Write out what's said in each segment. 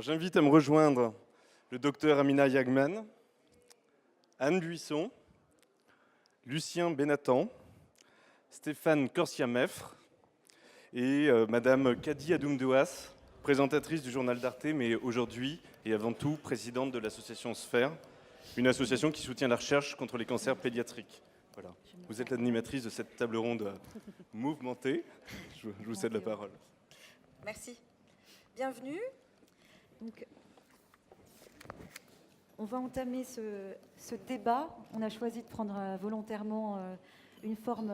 Alors, j'invite à me rejoindre le docteur Amina Yagman, Anne Buisson, Lucien Benatan, Stéphane Corsia-Meffre et Madame Kadi Adoumdouas, présentatrice du journal d'Arte, mais aujourd'hui et avant tout présidente de l'association Sphère, une association qui soutient la recherche contre les cancers pédiatriques. Voilà. Vous êtes l'animatrice de cette table ronde mouvementée. Je vous cède la parole. Merci. Bienvenue. Donc, on va entamer ce débat. On a choisi de prendre volontairement une forme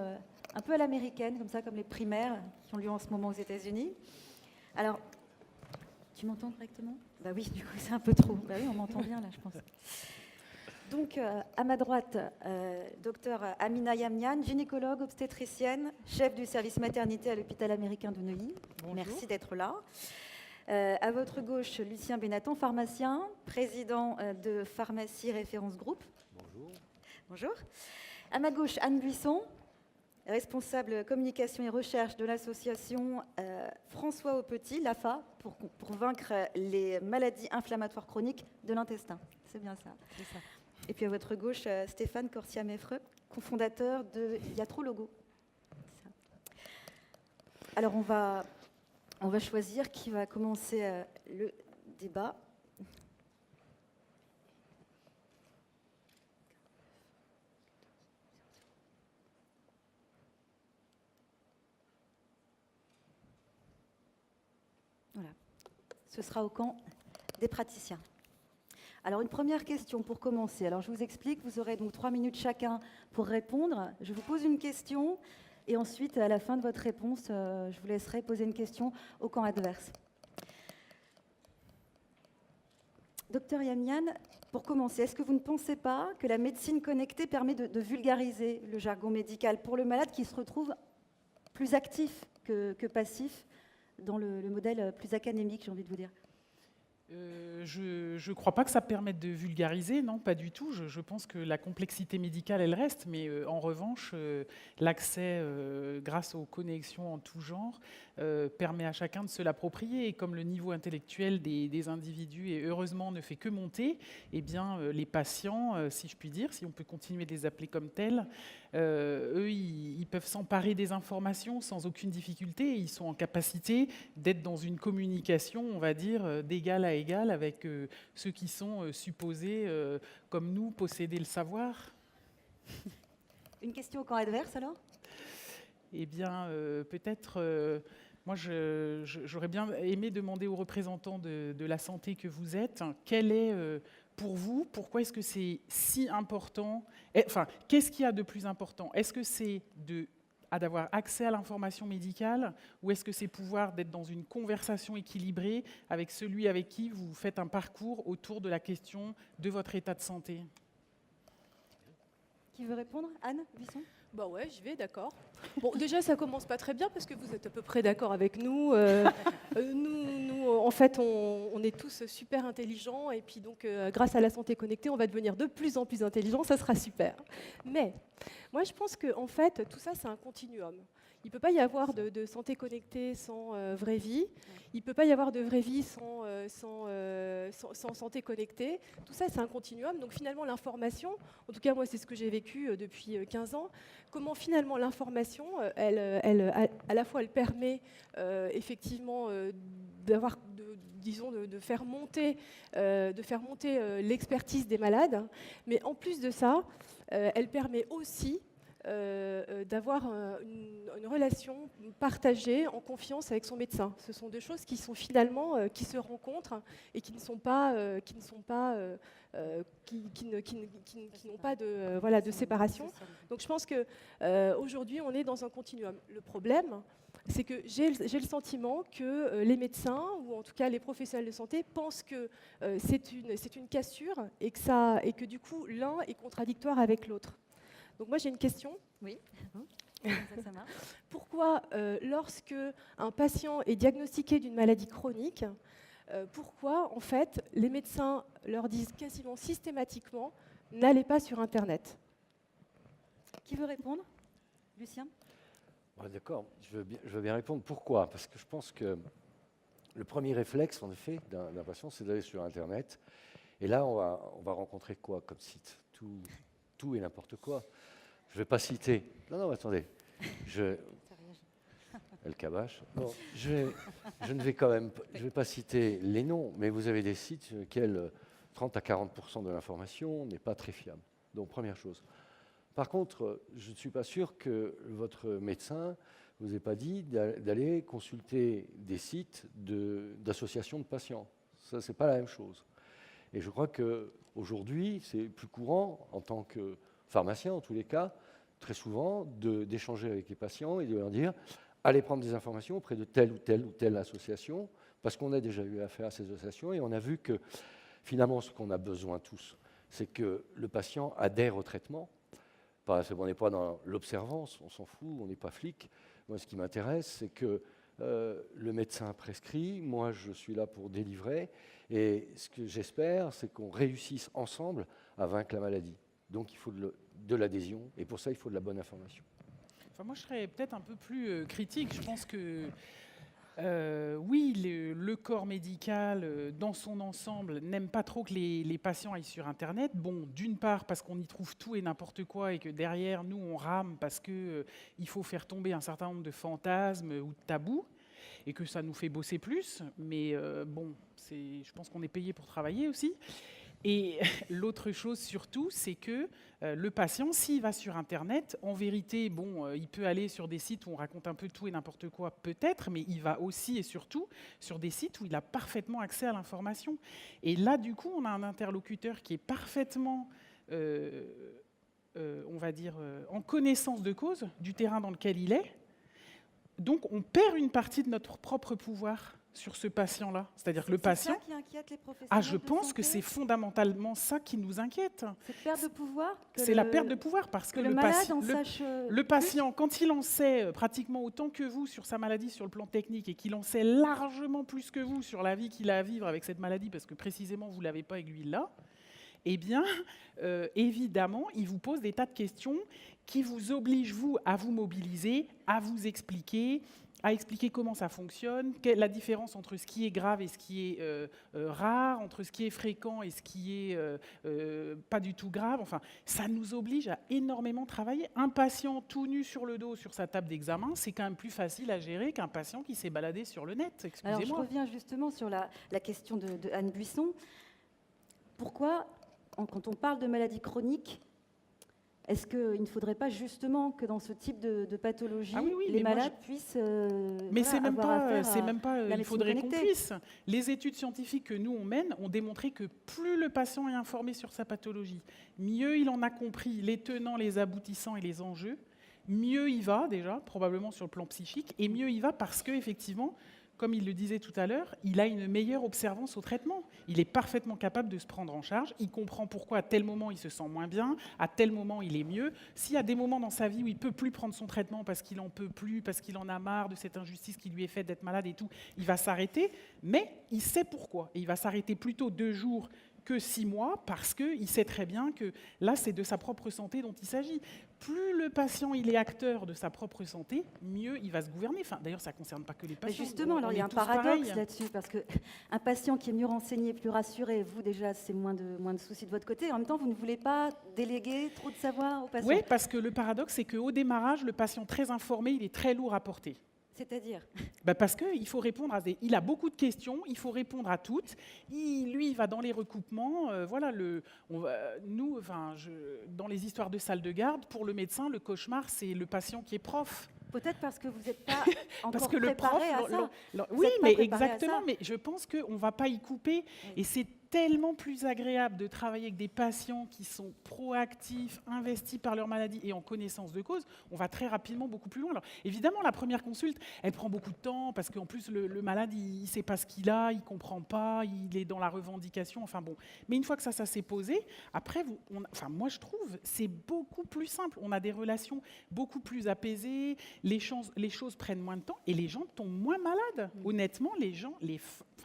un peu à l'américaine, comme ça, comme les primaires qui ont lieu en ce moment aux États-Unis. Alors, tu m'entends correctement ? Bah oui, du coup, c'est un peu trop. Bah oui, on m'entend bien là, je pense. Donc, à ma droite, docteur Amina Yagman, gynécologue, obstétricienne, chef du service maternité à l'hôpital américain de Neuilly. Bonjour. Merci d'être là. À votre gauche, Lucien Benatan, pharmacien, président de Pharmacie Référence Group. Bonjour. Bonjour. À ma gauche, Anne Buisson, responsable communication et recherche de l'association François Aupetit, l'AFA, pour vaincre les maladies inflammatoires chroniques de l'intestin. C'est bien ça. C'est ça. Et puis à votre gauche, Stéphane Corsia-Meffre, cofondateur de Iatrologo. Alors on va choisir qui va commencer le débat. Voilà. Ce sera au camp des praticiens. Alors, une première question pour commencer. Alors, je vous explique, vous aurez donc 3 minutes chacun pour répondre. Je vous pose une question et ensuite, à la fin de votre réponse, je vous laisserai poser une question au camp adverse. Docteur Yagman, pour commencer, est-ce que vous ne pensez pas que la médecine connectée permet de vulgariser le jargon médical pour le malade qui se retrouve plus actif que passif dans le modèle plus académique, j'ai envie de vous dire ? Je ne crois pas que ça permette de vulgariser, non, pas du tout. Je pense que la complexité médicale, elle reste, mais en revanche, l'accès grâce aux connexions en tout genre permet à chacun de se l'approprier. Et comme le niveau intellectuel des individus, et heureusement, ne fait que monter, eh bien, les patients, si je puis dire, si on peut continuer de les appeler comme tels, eux, ils peuvent s'emparer des informations sans aucune difficulté. Ils sont en capacité d'être dans une communication, on va dire, d'égal à égal avec ceux qui sont supposés, comme nous, posséder le savoir. Une question au camp adverse, alors ? Eh bien, peut-être... moi, j'aurais bien aimé demander aux représentants de la santé que vous êtes, quel est, pour vous, pourquoi est-ce que c'est si important ? Enfin, qu'est-ce qu'il y a de plus important ? Est-ce que c'est d'avoir accès à l'information médicale ou est-ce que c'est pouvoir d'être dans une conversation équilibrée avec celui avec qui vous faites un parcours autour de la question de votre état de santé ? Qui veut répondre ? Anne Buisson ? Bah ouais, j'y vais, d'accord. Bon, déjà, ça commence pas très bien parce que vous êtes à peu près d'accord avec nous. Nous, en fait, on est tous super intelligents et puis donc, grâce à la santé connectée, on va devenir de plus en plus intelligents. Ça sera super. Mais moi, je pense que en fait, tout ça, c'est un continuum. Il ne peut pas y avoir de santé connectée sans vraie vie. Il ne peut pas y avoir de vraie vie sans santé connectée. Tout ça, c'est un continuum. Donc finalement, l'information, en tout cas, moi, c'est ce que j'ai vécu depuis 15 ans, comment finalement l'information, à la fois, elle permet effectivement d'avoir, de faire monter l'expertise des malades, mais en plus de ça, elle permet aussi d'avoir une relation partagée en confiance avec son médecin. Ce sont deux choses qui sont finalement qui se rencontrent et qui n'ont pas de séparation. Donc je pense que aujourd'hui on est dans un continuum. Le problème, c'est que j'ai le sentiment que les médecins, ou en tout cas les professionnels de santé, pensent que c'est une cassure et que du coup l'un est contradictoire avec l'autre. Donc moi j'ai une question. Oui. Ça marche. Pourquoi, lorsque un patient est diagnostiqué d'une maladie chronique, pourquoi en fait les médecins leur disent quasiment systématiquement n'allez pas sur Internet ? Qui veut répondre ? Lucien ? D'accord, je veux bien répondre. Pourquoi ? Parce que je pense que le premier réflexe, en effet, d'un patient, c'est d'aller sur Internet. Et là, on va rencontrer quoi comme site? Tout et n'importe quoi. Je ne vais pas citer... Non, attendez. El Kabash. Bon, je ne vais quand même je vais pas citer les noms, mais vous avez des sites sur lesquels 30 à 40% de l'information n'est pas très fiable. Donc, première chose. Par contre, je ne suis pas sûr que votre médecin ne vous ait pas dit d'aller consulter des sites d'associations de patients. Ça, ce n'est pas la même chose. Et je crois qu'aujourd'hui, c'est plus courant, en tant que pharmacien en tous les cas, très souvent, d'échanger avec les patients et de leur dire allez prendre des informations auprès de telle ou telle association, parce qu'on a déjà eu affaire à ces associations et on a vu que finalement, ce qu'on a besoin tous, c'est que le patient adhère au traitement. On n'est pas dans l'observance, on s'en fout, on n'est pas flic. Moi, ce qui m'intéresse, c'est que le médecin prescrit, moi, je suis là pour délivrer, et ce que j'espère, c'est qu'on réussisse ensemble à vaincre la maladie. Donc, il faut de l'adhésion, et pour ça, il faut de la bonne information. Enfin, moi, je serais peut-être un peu plus critique. Je pense que oui, le corps médical, dans son ensemble, n'aime pas trop que les patients aillent sur Internet. Bon, d'une part, parce qu'on y trouve tout et n'importe quoi, et que derrière, nous, on rame parce qu'il faut faire tomber un certain nombre de fantasmes ou de tabous, et que ça nous fait bosser plus. Mais bon, je pense qu'on est payé pour travailler aussi. Et l'autre chose surtout, c'est que le patient, s'il va sur Internet, en vérité, bon, il peut aller sur des sites où on raconte un peu tout et n'importe quoi, peut-être, mais il va aussi et surtout sur des sites où il a parfaitement accès à l'information. Et là, du coup, on a un interlocuteur qui est parfaitement, on va dire, en connaissance de cause du terrain dans lequel il est. Donc, on perd une partie de notre propre pouvoir sur ce patient-là. C'est-à-dire que le patient... C'est ça qui inquiète les professionnels je pense que c'est fondamentalement ça qui nous inquiète. Cette perte de pouvoir. C'est la perte de pouvoir, parce que le patient, quand il en sait pratiquement autant que vous sur sa maladie, sur le plan technique, et qu'il en sait largement plus que vous sur la vie qu'il a à vivre avec cette maladie, parce que précisément vous ne l'avez pas et lui là, eh bien, évidemment, il vous pose des tas de questions qui vous obligent, vous, à vous mobiliser, à vous expliquer, à expliquer comment ça fonctionne, quelle est la différence entre ce qui est grave et ce qui est rare, entre ce qui est fréquent et ce qui est pas du tout grave. Enfin, ça nous oblige à énormément travailler. Un patient tout nu sur le dos sur sa table d'examen, c'est quand même plus facile à gérer qu'un patient qui s'est baladé sur le net. Excusez-moi. Alors, je reviens justement sur la question de Anne Buisson. Pourquoi, quand on parle de maladie chronique, est-ce qu'il ne faudrait pas justement que dans ce type de pathologie, les malades puissent mais c'est même pas il faudrait qu'on puisse. Les études scientifiques que nous, on mène, ont démontré que plus le patient est informé sur sa pathologie, mieux il en a compris les tenants, les aboutissants et les enjeux, mieux il va déjà, probablement sur le plan psychique, et mieux il va parce qu'effectivement, comme il le disait tout à l'heure, il a une meilleure observance au traitement. Il est parfaitement capable de se prendre en charge. Il comprend pourquoi à tel moment il se sent moins bien, à tel moment il est mieux. S'il y a des moments dans sa vie où il ne peut plus prendre son traitement parce qu'il n'en peut plus, parce qu'il en a marre de cette injustice qui lui est faite d'être malade et tout, il va s'arrêter, mais il sait pourquoi. Et il va s'arrêter plutôt 2 jours que 6 mois, parce qu'il sait très bien que là, c'est de sa propre santé dont il s'agit. Plus le patient il est acteur de sa propre santé, mieux il va se gouverner. Enfin, d'ailleurs, ça ne concerne pas que les patients. Mais justement, alors il y a un paradoxe là-dessus, parce qu'un patient qui est mieux renseigné, plus rassuré, vous déjà, c'est moins de soucis de votre côté. En même temps, vous ne voulez pas déléguer trop de savoir au patient. Oui, parce que le paradoxe, c'est qu'au démarrage, le patient très informé, il est très lourd à porter. C'est-à-dire parce qu'il faut répondre à il a beaucoup de questions, il faut répondre à toutes. Il va dans les recoupements. Dans les histoires de salle de garde, pour le médecin, le cauchemar, c'est le patient qui est prof. Peut-être parce que vous n'êtes pas encore parce que préparé à ça. Oui, mais exactement. Mais je pense qu'on ne va pas y couper. Oui. Et c'est tellement plus agréable de travailler avec des patients qui sont proactifs, investis par leur maladie et en connaissance de cause. On va très rapidement beaucoup plus loin. Alors, évidemment, la première consulte, elle prend beaucoup de temps parce qu'en plus, le malade, il ne sait pas ce qu'il a, il ne comprend pas, il est dans la revendication. Enfin bon. Mais une fois que ça s'est posé, après, moi, je trouve, c'est beaucoup plus simple. On a des relations beaucoup plus apaisées, les choses prennent moins de temps et les gens tombent moins malades. Honnêtement, les gens...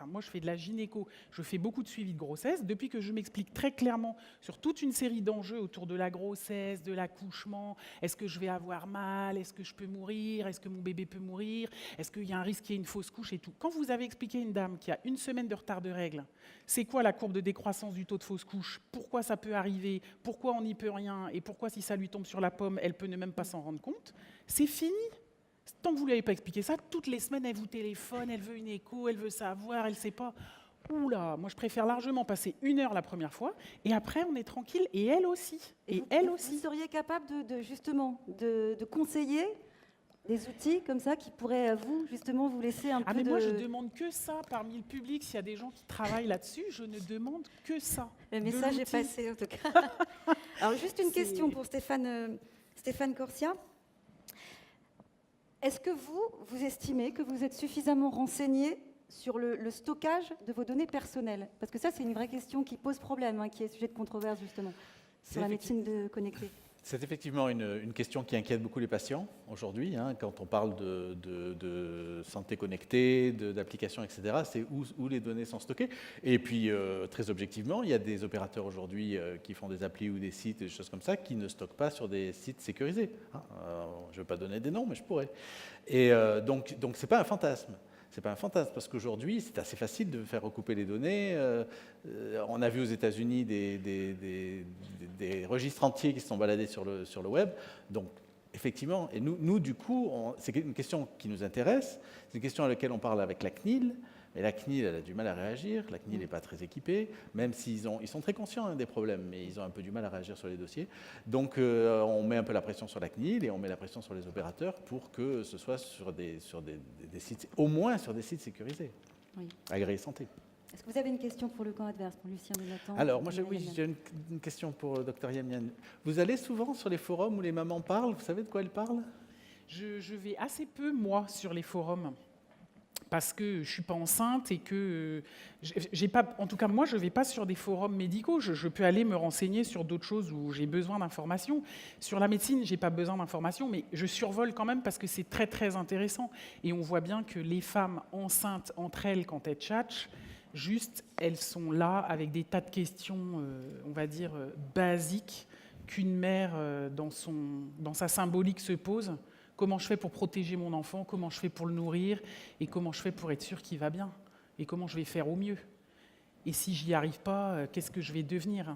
moi, je fais de la gynéco, je fais beaucoup de suivi suivi de grossesse, depuis que je m'explique très clairement sur toute une série d'enjeux autour de la grossesse, de l'accouchement, est-ce que je vais avoir mal, est-ce que je peux mourir, est-ce que mon bébé peut mourir, est-ce qu'il y a un risque qu'il y ait une fausse couche et tout. Quand vous avez expliqué à une dame qui a 1 semaine de retard de règles, c'est quoi la courbe de décroissance du taux de fausse couche, pourquoi ça peut arriver, pourquoi on n'y peut rien, et pourquoi si ça lui tombe sur la pomme, elle peut ne même pas s'en rendre compte, c'est fini. Tant que vous ne lui avez pas expliqué ça, toutes les semaines, elle vous téléphone, elle veut une écho, elle veut savoir, elle ne sait pas. Oula, moi je préfère largement passer 1 heure la première fois, et après on est tranquille, et elle aussi. Vous seriez capable justement de conseiller des outils comme ça qui pourraient vous laisser un peu mais moi je demande que ça parmi le public. S'il y a des gens qui travaillent là-dessus, je ne demande que ça. Le message est passé en tout cas. Alors juste une question pour Stéphane Corsia. Est-ce que vous estimez que vous êtes suffisamment renseigné sur le stockage de vos données personnelles? Parce que ça, c'est une vraie question qui pose problème, qui est sujet de controverse justement, sur la médecine connectée. C'est effectivement une question qui inquiète beaucoup les patients aujourd'hui. Quand on parle de santé connectée, d'applications, etc., c'est où les données sont stockées. Et puis, très objectivement, il y a des opérateurs aujourd'hui qui font des applis ou des sites, des choses comme ça, qui ne stockent pas sur des sites sécurisés. Je ne vais pas donner des noms, mais je pourrais. Et donc ce n'est pas un fantasme. Ce n'est pas un fantasme, parce qu'aujourd'hui, c'est assez facile de faire recouper les données. On a vu aux États-Unis des registres entiers qui se sont baladés sur le web. Donc, effectivement, et nous du coup, c'est une question qui nous intéresse. C'est une question à laquelle on parle avec la CNIL. Mais la CNIL, elle a du mal à réagir. La CNIL n'est pas très équipée, même s'ils sont très conscients des problèmes, mais ils ont un peu du mal à réagir sur les dossiers. Donc, on met un peu la pression sur la CNIL et on met la pression sur les opérateurs pour que ce soit sur des sites, au moins sur des sites sécurisés, agréés santé. Est-ce que vous avez une question pour le camp adverse, pour Lucien Bénatan? Alors, moi, j'ai une question pour le Dr Yamian. Vous allez souvent sur les forums où les mamans parlent? Vous savez de quoi elles parlent? Je vais assez peu, moi, sur les forums, parce que je ne suis pas enceinte et que j'ai pas, en tout cas moi je ne vais pas sur des forums médicaux, je peux aller me renseigner sur d'autres choses où j'ai besoin d'informations. Sur la médecine, je n'ai pas besoin d'informations, mais je survole quand même parce que c'est très très intéressant. Et on voit bien que les femmes enceintes entre elles, quand elles tchatchent, juste elles sont là avec des tas de questions, on va dire, basiques, qu'une mère dans sa symbolique se pose. Comment je fais pour protéger mon enfant? Comment je fais pour le nourrir? Et comment je fais pour être sûr qu'il va bien? Et comment je vais faire au mieux? Et si j'y arrive pas, qu'est-ce que je vais devenir?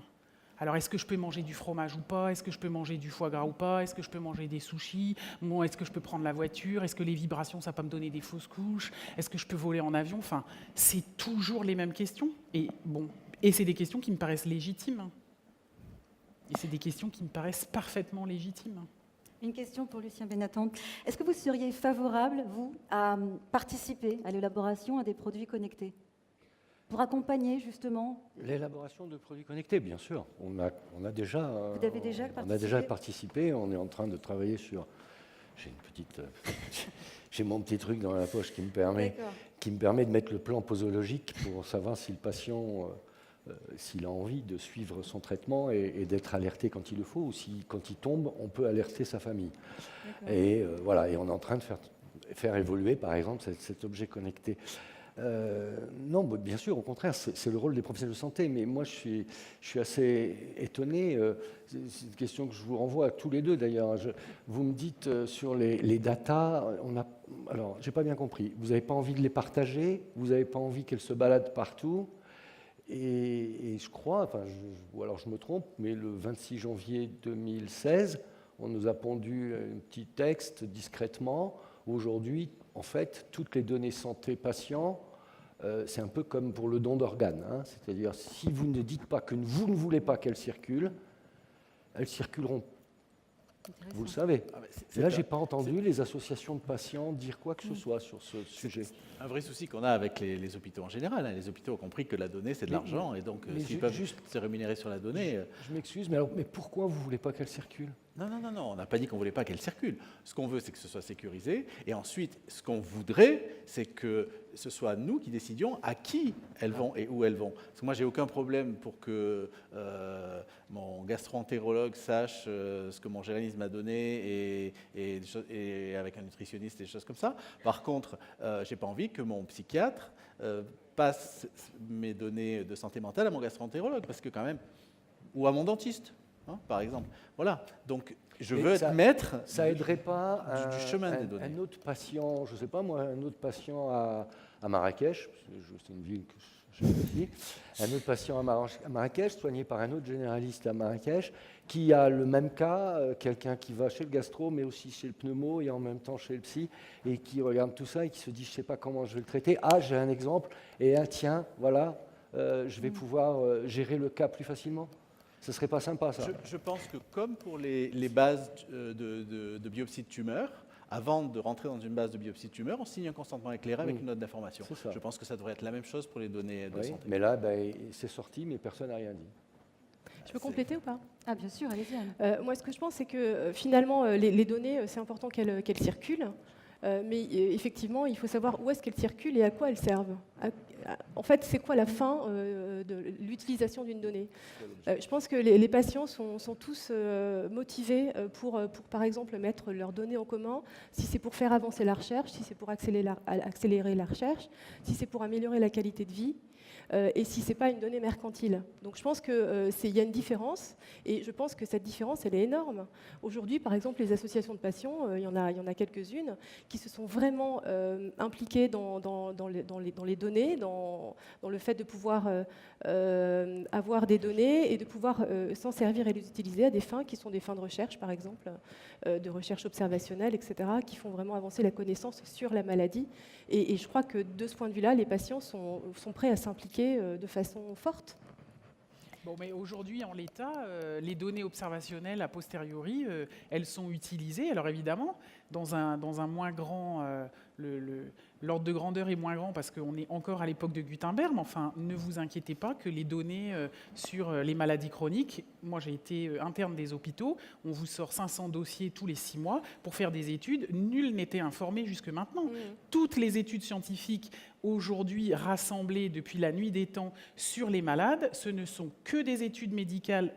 Alors, est-ce que je peux manger du fromage ou pas? Est-ce que je peux manger du foie gras ou pas? Est-ce que je peux manger des sushis? Moi, est-ce que je peux prendre la voiture? Est-ce que les vibrations, ça peut me donner des fausses couches? Est-ce que je peux voler en avion? Enfin, c'est toujours les mêmes questions. Et c'est des questions qui me paraissent légitimes. Et c'est des questions qui me paraissent parfaitement légitimes. Une question pour Lucien Bénatan. Est-ce que vous seriez favorable, vous, à participer à l'élaboration des produits connectés pour accompagner justement l'élaboration de produits connectés? Bien sûr. On a déjà participé. On est en train de travailler sur... J'ai mon petit truc dans la poche qui me permet de mettre le plan posologique pour savoir si le patient... s'il a envie de suivre son traitement et d'être alerté quand il le faut, ou si, quand il tombe, on peut alerter sa famille. Et voilà, et on est en train de faire évoluer, par exemple, cet objet connecté. Non, bien sûr, au contraire, c'est le rôle des professionnels de santé, mais moi, je suis assez étonné. C'est une question que je vous renvoie à tous les deux, d'ailleurs. Vous me dites sur les datas, alors, je n'ai pas bien compris. Vous n'avez pas envie de les partager? Vous n'avez pas envie qu'elles se baladent partout? Et je crois, ou alors je me trompe, mais le 26 janvier 2016, on nous a pondu un petit texte discrètement. Aujourd'hui, en fait, toutes les données santé patients, c'est un peu comme pour le don d'organes. C'est-à-dire, si vous ne dites pas que vous ne voulez pas qu'elles circulent, elles circuleront. Vous le savez. Là, je n'ai pas entendu les associations de patients dire quoi que ce soit sur ce sujet. C'est un vrai souci qu'on a avec les hôpitaux en général. Les hôpitaux ont compris que la donnée, c'est de l'argent, et donc s'ils peuvent juste se rémunérer sur la donnée... Je m'excuse, mais pourquoi vous ne voulez pas qu'elle circule? Non, on n'a pas dit qu'on ne voulait pas qu'elle circule. Ce qu'on veut, c'est que ce soit sécurisé, et ensuite, ce qu'on voudrait, c'est que ce soit nous qui décidions à qui elles vont et où elles vont. Parce que moi, j'ai aucun problème pour que mon gastro-entérologue sache ce que mon généraliste m'a donné et avec un nutritionniste et des choses comme ça. Par contre, j'ai pas envie que mon psychiatre passe mes données de santé mentale à mon gastro-entérologue, parce que quand même, ou à mon dentiste, hein, par exemple. Voilà. Donc, je veux être maître. Ça aiderait pas du chemin des données. un autre patient, je ne sais pas moi, un autre patient à Marrakech, parce que c'est une ville que j'apprécie, un autre patient à Marrakech, soigné par un autre généraliste à Marrakech, qui a le même cas, quelqu'un qui va chez le gastro, mais aussi chez le pneumo et en même temps chez le psy, et qui regarde tout ça et qui se dit, je ne sais pas comment je vais le traiter. Ah, j'ai un exemple, et tiens, voilà, je vais pouvoir gérer le cas plus facilement. Ce ne serait pas sympa, ça. Je pense que comme pour les bases de biopsie de tumeur, avant de rentrer dans une base de biopsie de tumeur, on signe un consentement éclairé avec une note d'information. Je pense que ça devrait être la même chose pour les données de santé. Mais là, c'est sorti, mais personne n'a rien dit. Je peux compléter ou pas? Ah, bien sûr, allez-y, Anne. Moi, ce que je pense, c'est que finalement, les données, c'est important qu'elles circulent. Mais effectivement, il faut savoir où est-ce qu'elles circulent et à quoi elles servent. En fait, c'est quoi la fin de l'utilisation d'une donnée? Je pense que les patients sont tous motivés pour, par exemple, mettre leurs données en commun, si c'est pour faire avancer la recherche, si c'est pour accélérer la recherche, si c'est pour améliorer la qualité de vie. Et si ce n'est pas une donnée mercantile. Donc je pense qu'il y a une différence, et je pense que cette différence, elle est énorme. Aujourd'hui, par exemple, les associations de patients, il y en a quelques-unes, qui se sont vraiment impliquées dans les données, dans le fait de pouvoir avoir des données et de pouvoir s'en servir et les utiliser à des fins qui sont des fins de recherche, par exemple, de recherche observationnelle, etc., qui font vraiment avancer la connaissance sur la maladie. Et je crois que de ce point de vue-là, les patients sont prêts à s'impliquer de façon forte. Bon, mais aujourd'hui, en l'état, les données observationnelles a posteriori, elles sont utilisées. Alors évidemment, dans un moins grand, l'ordre de grandeur est moins grand parce qu'on est encore à l'époque de Gutenberg, mais enfin, ne vous inquiétez pas que les données sur les maladies chroniques, moi j'ai été interne des hôpitaux, on vous sort 500 dossiers tous les 6 mois pour faire des études, nul n'était informé jusque maintenant. Toutes les études scientifiques aujourd'hui rassemblées depuis la nuit des temps sur les malades, ce ne sont que des études médicales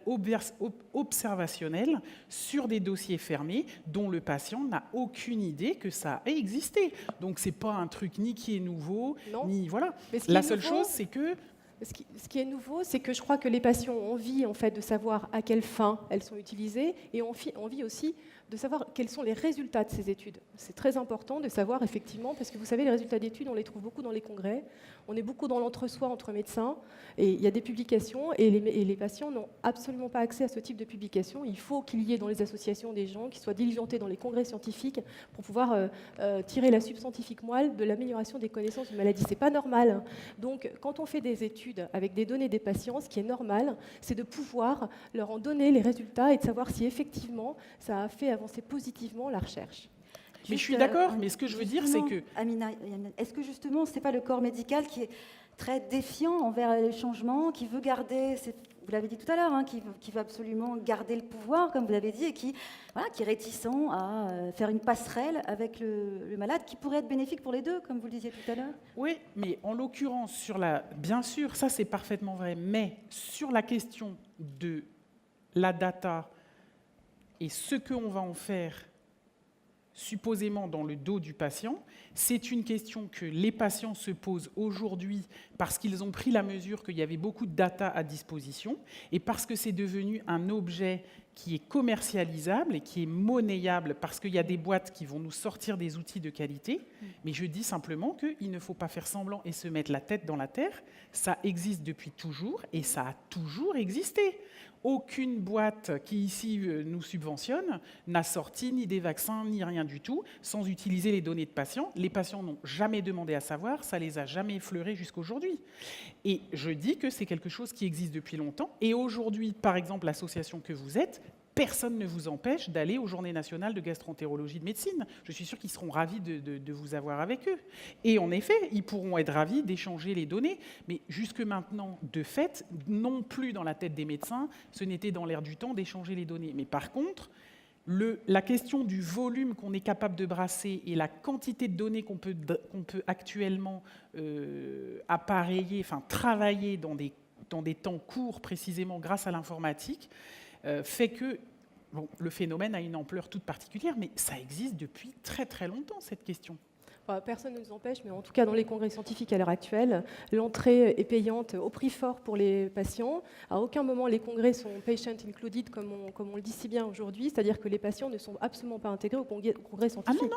observationnelles sur des dossiers fermés dont le patient n'a aucune idée que ça ait existé. Donc c'est pas un truc ni qui est nouveau, ni voilà. La seule chose, c'est que ce qui est nouveau, c'est que je crois que les patients ont envie en fait de savoir à quelle fin elles sont utilisées et ont envie aussi de savoir quels sont les résultats de ces études. C'est très important de savoir effectivement, parce que vous savez, les résultats d'études, on les trouve beaucoup dans les congrès, on est beaucoup dans l'entre-soi entre médecins, et il y a des publications, et les patients n'ont absolument pas accès à ce type de publications. Il faut qu'il y ait dans les associations des gens qui soient diligentés dans les congrès scientifiques pour pouvoir tirer la subscientifique moelle de l'amélioration des connaissances d'une maladie. C'est pas normal. Donc, quand on fait des études avec des données des patients, ce qui est normal, c'est de pouvoir leur en donner les résultats et de savoir si effectivement ça a fait avancer positivement la recherche. Mais je suis d'accord, mais ce que je veux dire, c'est que... Amina, est-ce que justement, ce n'est pas le corps médical qui est très défiant envers les changements, qui veut garder, vous l'avez dit tout à l'heure, hein, qui veut absolument garder le pouvoir, comme vous l'avez dit, et qui est réticent à faire une passerelle avec le malade, qui pourrait être bénéfique pour les deux, comme vous le disiez tout à l'heure? Oui, mais en l'occurrence, bien sûr, ça c'est parfaitement vrai, mais sur la question de la data et ce qu'on va en faire supposément dans le dos du patient, c'est une question que les patients se posent aujourd'hui parce qu'ils ont pris la mesure qu'il y avait beaucoup de data à disposition et parce que c'est devenu un objet qui est commercialisable et qui est monnayable parce qu'il y a des boîtes qui vont nous sortir des outils de qualité. Mais je dis simplement qu'il ne faut pas faire semblant et se mettre la tête dans la terre. Ça existe depuis toujours et ça a toujours existé. Aucune boîte qui ici nous subventionne n'a sorti ni des vaccins ni rien du tout sans utiliser les données de patients. Les patients n'ont jamais demandé à savoir, ça les a jamais effleurés jusqu'aujourd'hui. Et je dis que c'est quelque chose qui existe depuis longtemps. Et aujourd'hui, par exemple, l'association que vous êtes, personne ne vous empêche d'aller aux Journées nationales de gastro-entérologie de médecine. Je suis sûr qu'ils seront ravis de vous avoir avec eux. Et en effet, ils pourront être ravis d'échanger les données. Mais jusque maintenant, de fait, non plus dans la tête des médecins, ce n'était dans l'air du temps d'échanger les données. Mais par contre, la question du volume qu'on est capable de brasser et la quantité de données qu'on peut actuellement appareiller, enfin travailler dans des temps courts précisément grâce à l'informatique, fait que le phénomène a une ampleur toute particulière, mais ça existe depuis très très longtemps, cette question. Enfin, personne ne nous empêche, mais en tout cas dans les congrès scientifiques à l'heure actuelle, l'entrée est payante au prix fort pour les patients. À aucun moment les congrès sont patient included, comme on le dit si bien aujourd'hui, c'est-à-dire que les patients ne sont absolument pas intégrés au congrès scientifique.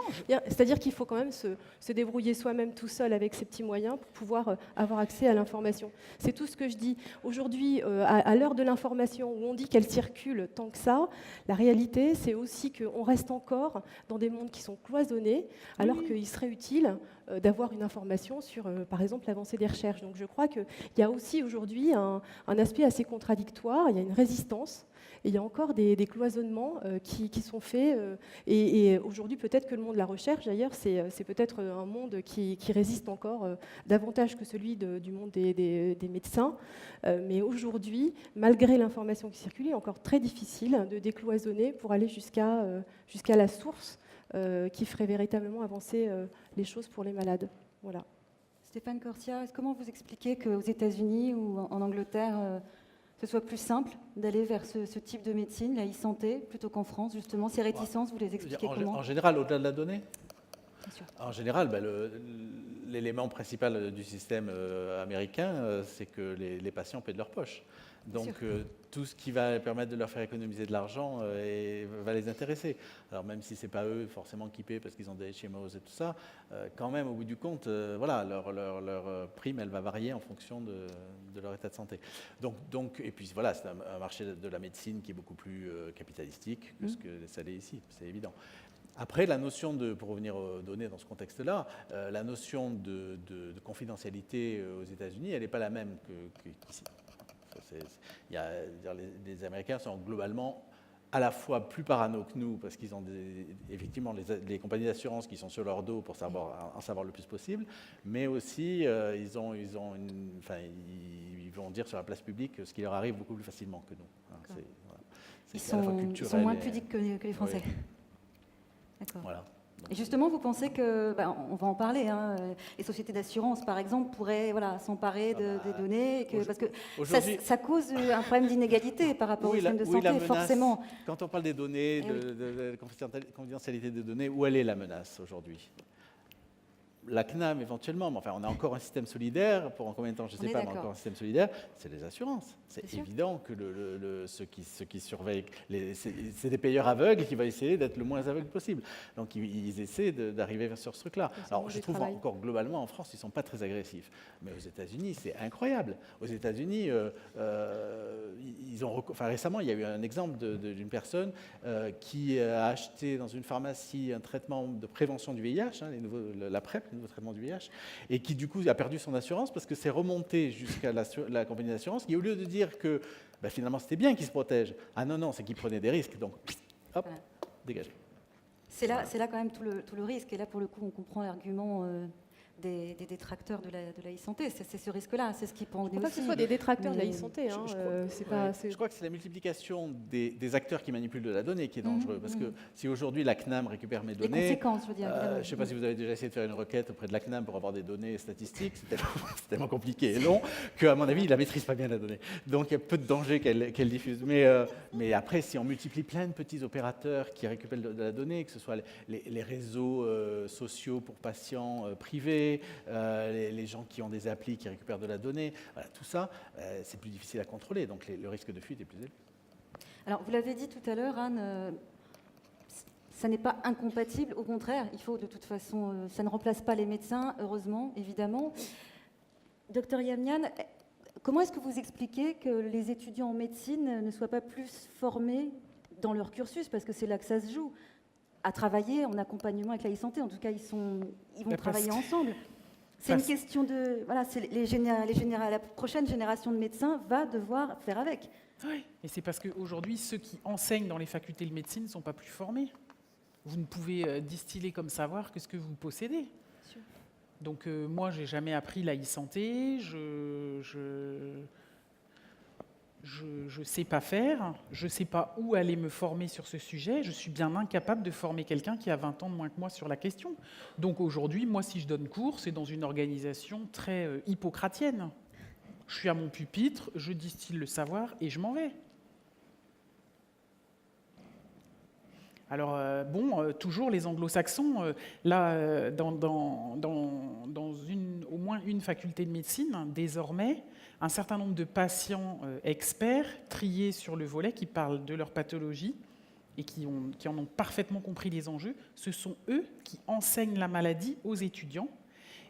C'est-à-dire qu'il faut quand même se débrouiller soi-même tout seul avec ses petits moyens pour pouvoir avoir accès à l'information. C'est tout ce que je dis. Aujourd'hui, à l'heure de l'information où on dit qu'elle circule tant que ça, la réalité, c'est aussi qu'on reste encore dans des mondes qui sont cloisonnés, alors qu'il serait utile d'avoir une information sur, par exemple, l'avancée des recherches. Donc je crois qu'il y a aussi aujourd'hui un aspect assez contradictoire, il y a une résistance, et il y a encore des cloisonnements qui sont faits. Et aujourd'hui, peut-être que le monde de la recherche, d'ailleurs, c'est peut-être un monde qui résiste encore davantage que celui du monde des médecins. Mais aujourd'hui, malgré l'information qui circule, il est encore très difficile de décloisonner pour aller jusqu'à la source qui ferait véritablement avancer les choses pour les malades. Voilà. Stéphane Corsia, comment vous expliquez qu'aux États-Unis ou en Angleterre, ce soit plus simple d'aller vers ce type de médecine, la e-santé, plutôt qu'en France, justement? Ces réticences, vous les expliquez comment? En général, au-delà de la donnée, Bien sûr. en général, l'élément principal du système américain, c'est que les patients paient de leur poche. Donc tout ce qui va permettre de leur faire économiser de l'argent va les intéresser. Alors même si ce n'est pas eux forcément qui paient parce qu'ils ont des HMOs et tout ça, quand même au bout du compte, voilà, leur prime elle va varier en fonction de leur état de santé. Donc, et puis voilà, c'est un marché de la médecine qui est beaucoup plus capitalistique que ce que ça l'est ici, c'est évident. Après, la notion pour revenir aux données dans ce contexte-là, la notion de confidentialité aux États-Unis, elle n'est pas la même qu'ici. Les Américains sont globalement à la fois plus parano que nous, parce qu'ils ont effectivement les compagnies d'assurance qui sont sur leur dos pour en savoir le plus possible, mais aussi ils vont dire sur la place publique ce qui leur arrive beaucoup plus facilement que nous. Hein, ils sont moins pudiques que les Français. Oui. D'accord. Voilà. Et justement, vous pensez que, on va en parler, hein, les sociétés d'assurance, par exemple, pourraient s'emparer des données, parce que ça cause un problème d'inégalité par rapport au système de santé, forcément. Quand on parle des données, de confidentialité des données, où elle est la menace aujourd'hui? La CNAM éventuellement, mais enfin on a encore un système solidaire, pour en combien de temps je ne sais pas, mais encore un système solidaire, c'est les assurances. C'est évident que ceux qui surveillent, c'est des payeurs aveugles qui vont essayer d'être le moins aveugles possible. Donc ils essaient d'arriver sur ce truc-là. Alors je trouve encore globalement en France, ils ne sont pas très agressifs. Mais aux États-Unis, c'est incroyable. Aux États-Unis, récemment, il y a eu un exemple d'une personne qui a acheté dans une pharmacie un traitement de prévention du VIH, la PrEP, le nouveau traitement du VIH, et qui du coup a perdu son assurance parce que c'est remonté jusqu'à la compagnie d'assurance qui, au lieu de dire que finalement c'était bien qu'il se protège, non, c'est qu'il prenait des risques, donc hop, dégagé. C'est là quand même tout le risque, et là pour le coup on comprend l'argument des détracteurs de la e-santé, c'est ce risque-là, c'est ce qui prend aussi. Je ne crois pas que ce soit des détracteurs de la e-santé. Je crois que c'est la multiplication des acteurs qui manipulent de la donnée qui est dangereux, parce que si aujourd'hui la CNAM récupère mes données, les conséquences, je veux dire. Je ne sais pas si vous avez déjà essayé de faire une requête auprès de la CNAM pour avoir des données statistiques, c'est tellement compliqué et long qu'à mon avis, il ne la maîtrise pas bien la donnée. Donc il y a peu de danger qu'elle diffuse. Mais après, si on multiplie plein de petits opérateurs qui récupèrent de la donnée, que ce soit les réseaux sociaux pour patients privés, les gens qui ont des applis qui récupèrent de la donnée, voilà, tout ça, c'est plus difficile à contrôler, donc le risque de fuite est plus élevé. Alors, vous l'avez dit tout à l'heure, Anne, ça n'est pas incompatible, au contraire, il faut de toute façon, ça ne remplace pas les médecins, heureusement, évidemment. Docteur Yamnian, comment est-ce que vous expliquez que les étudiants en médecine ne soient pas plus formés dans leur cursus, parce que c'est là que ça se joue, à travailler en accompagnement avec la e-santé. En tout cas, ils vont travailler ensemble. C'est une question de... Voilà, la prochaine génération de médecins va devoir faire avec. Oui, et c'est parce qu'aujourd'hui, ceux qui enseignent dans les facultés de médecine ne sont pas plus formés. Vous ne pouvez distiller comme savoir que ce que vous possédez. Sûr. Donc moi, je n'ai jamais appris la e-santé, je ne sais pas faire, je ne sais pas où aller me former sur ce sujet, je suis bien incapable de former quelqu'un qui a 20 ans de moins que moi sur la question. Donc aujourd'hui, moi, si je donne cours, c'est dans une organisation très hippocratienne. Je suis à mon pupitre, je distille le savoir et je m'en vais. Alors, toujours les anglo-saxons, au moins une faculté de médecine, désormais, un certain nombre de patients experts triés sur le volet qui parlent de leur pathologie et qui en ont parfaitement compris les enjeux, ce sont eux qui enseignent la maladie aux étudiants.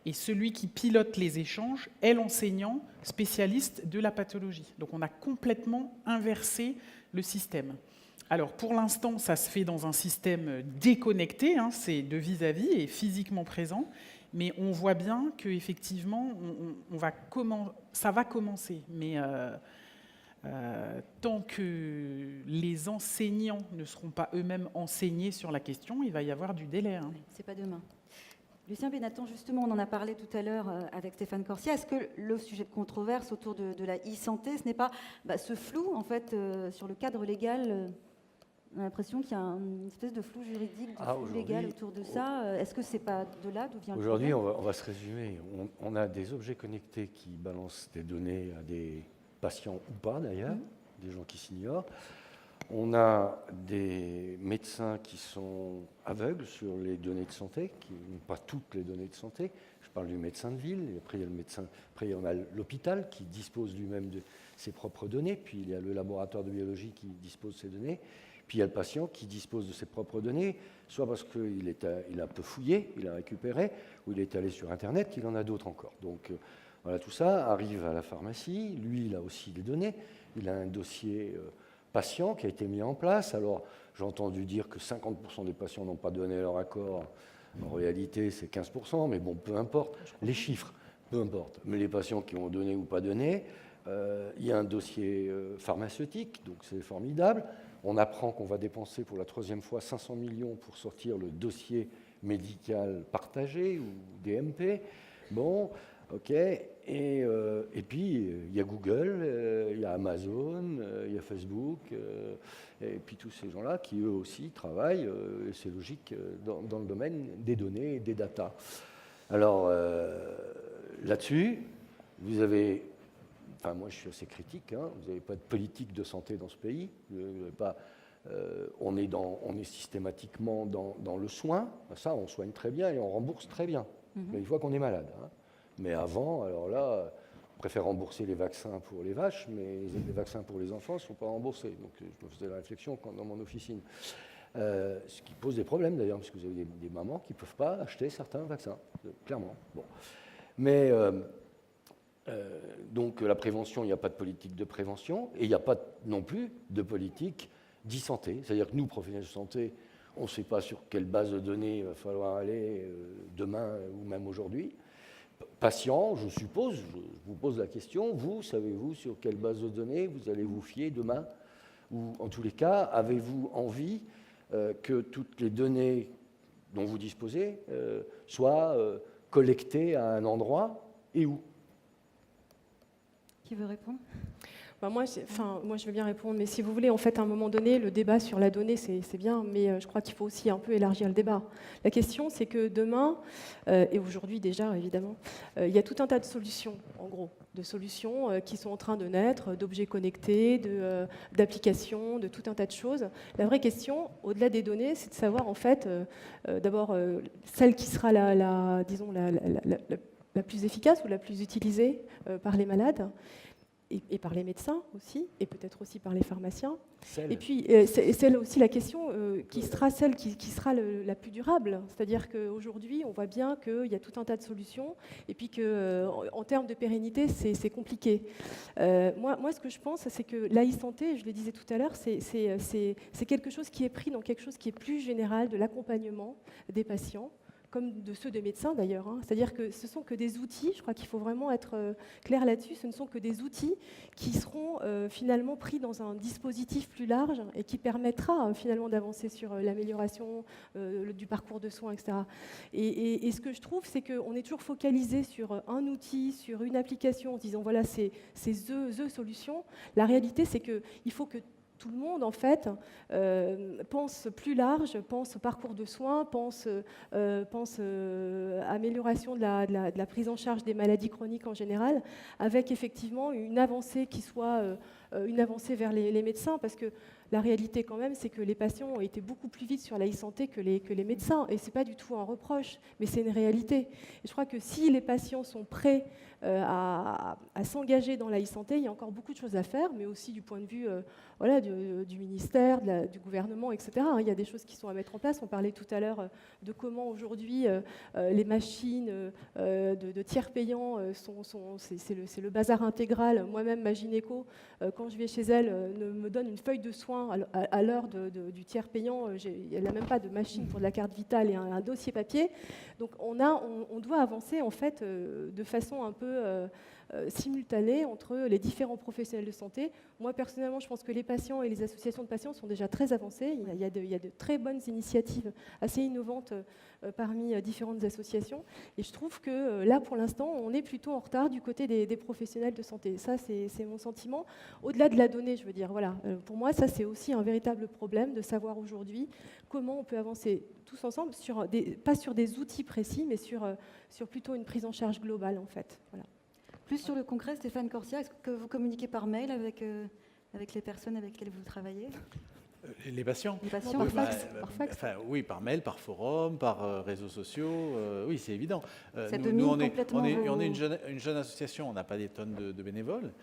Et celui qui pilote les échanges est l'enseignant spécialiste de la pathologie. Donc on a complètement inversé le système. Alors pour l'instant, ça se fait dans un système déconnecté, c'est de vis-à-vis et physiquement présent, mais on voit bien qu'effectivement, ça va commencer. Mais tant que les enseignants ne seront pas eux-mêmes enseignés sur la question, il va y avoir du délai. C'est pas demain. Lucien Benatton, justement, on en a parlé tout à l'heure avec Stéphane Corsia. Est-ce que le sujet de controverse autour de la e-santé, ce n'est pas ce flou, en fait, sur le cadre légal on a l'impression qu'il y a une espèce de flou juridique, de flou légal autour de ça. Est-ce que c'est pas de là d'où vient le problème ? Aujourd'hui, on va se résumer. On a des objets connectés qui balancent des données à des patients ou pas, d'ailleurs, des gens qui s'ignorent. On a des médecins qui sont aveugles sur les données de santé, qui n'ont pas toutes les données de santé. Je parle du médecin de ville, et après il y en a l'hôpital qui dispose lui-même de ses propres données, puis il y a le laboratoire de biologie qui dispose de ses données, puis il y a le patient qui dispose de ses propres données, soit parce qu'il a un peu fouillé, il a récupéré, ou il est allé sur Internet, il en a d'autres encore. Donc voilà, tout ça arrive à la pharmacie, lui il a aussi des données, il a un dossier patient qui a été mis en place. Alors, j'ai entendu dire que 50% des patients n'ont pas donné leur accord. En réalité, c'est 15%, mais bon, peu importe. Les chiffres, peu importe. Mais les patients qui ont donné ou pas donné, il y a un dossier pharmaceutique, donc c'est formidable. On apprend qu'on va dépenser pour la 3e fois 500 millions pour sortir le dossier médical partagé, ou DMP. Bon, OK. Et puis, il y a Google, il y a Amazon, il y a Facebook, et puis tous ces gens-là qui, eux aussi, travaillent, et c'est logique, dans le domaine des données et des data. Alors, là-dessus, vous avez... Enfin, moi, je suis assez critique. Vous n'avez pas de politique de santé dans ce pays. On est systématiquement dans le soin. Ça, on soigne très bien et on rembourse très bien. Mais une fois qu'on est malade. Mais avant, alors là, on préfère rembourser les vaccins pour les vaches, mais les vaccins pour les enfants ne sont pas remboursés. Donc, je me faisais la réflexion dans mon officine. Ce qui pose des problèmes, d'ailleurs, parce que vous avez des mamans qui ne peuvent pas acheter certains vaccins, clairement. Bon. Mais... donc la prévention, il n'y a pas de politique de prévention et il n'y a pas non plus de politique d'e-santé. C'est-à-dire que nous, professionnels de santé, on ne sait pas sur quelle base de données il va falloir aller demain ou même aujourd'hui. Patients, je suppose, je vous pose la question, vous, savez-vous sur quelle base de données vous allez vous fier demain? Ou en tous les cas, avez-vous envie que toutes les données dont vous disposez soient collectées à un endroit et où? Qui veut répondre ? Moi, je veux bien répondre, mais si vous voulez, en fait, à un moment donné, le débat sur la donnée, c'est bien, mais je crois qu'il faut aussi un peu élargir le débat. La question, c'est que demain, et aujourd'hui déjà, évidemment, il y a tout un tas de solutions, en gros, de solutions qui sont en train de naître, d'objets connectés, d'applications, de tout un tas de choses. La vraie question, au-delà des données, c'est de savoir, en fait, d'abord, celle qui sera la plus efficace ou la plus utilisée par les malades, et par les médecins aussi, et peut-être aussi par les pharmaciens. Et puis, c'est aussi la question qui sera celle qui sera la plus durable. C'est-à-dire qu'aujourd'hui, on voit bien qu'il y a tout un tas de solutions, et puis qu'en termes de pérennité, c'est compliqué. Moi, ce que je pense, c'est que la e-santé, je le disais tout à l'heure, c'est quelque chose qui est pris dans quelque chose qui est plus général de l'accompagnement des patients, comme de ceux des médecins d'ailleurs. C'est-à-dire que ce ne sont que des outils, je crois qu'il faut vraiment être clair là-dessus, ce ne sont que des outils qui seront finalement pris dans un dispositif plus large et qui permettra finalement d'avancer sur l'amélioration du parcours de soins, etc. Et ce que je trouve, c'est qu'on est toujours focalisé sur un outil, sur une application, en se disant voilà, c'est the solution. La réalité, c'est qu'il faut que tout le monde, en fait, pense plus large, pense parcours de soins, pense amélioration de la prise en charge des maladies chroniques en général, avec effectivement une avancée qui soit une avancée vers les médecins, parce que la réalité quand même, c'est que les patients ont été beaucoup plus vite sur la e-santé que les médecins. Et ce n'est pas du tout un reproche, mais c'est une réalité. Et je crois que si les patients sont prêts à s'engager dans la e-santé, il y a encore beaucoup de choses à faire, mais aussi du point de vue du ministère, du gouvernement, etc. Il y a des choses qui sont à mettre en place. On parlait tout à l'heure de comment aujourd'hui les machines de tiers payants, c'est le bazar intégral. Moi-même, ma gynéco, quand je vais chez elle, me donne une feuille de soins à l'heure du tiers payant. Elle n'a même pas de machine pour de la carte vitale et un dossier papier. Donc on doit avancer en fait de façon un peu simultanée entre les différents professionnels de santé. Moi personnellement, je pense que les patients et les associations de patients sont déjà très avancés. Il y a de très bonnes initiatives assez innovantes parmi différentes associations. Et je trouve que là, pour l'instant, on est plutôt en retard du côté des professionnels de santé. Ça, c'est mon sentiment. Au-delà de la donnée, je veux dire, voilà. Pour moi, ça, c'est aussi un véritable problème de savoir aujourd'hui comment on peut avancer tous ensemble, pas sur des outils précis, mais sur plutôt une prise en charge globale, en fait. Voilà. Plus sur le concret, Stéphane Corsia, est-ce que vous communiquez par mail avec les personnes avec lesquelles vous travaillez? Les patients. Les patients, par par fax, par fax. Enfin, oui, par mail, par forum, par réseaux sociaux. Oui, c'est évident. Ça Nous, domine on est complètement une jeune association, on n'a pas des tonnes de bénévoles.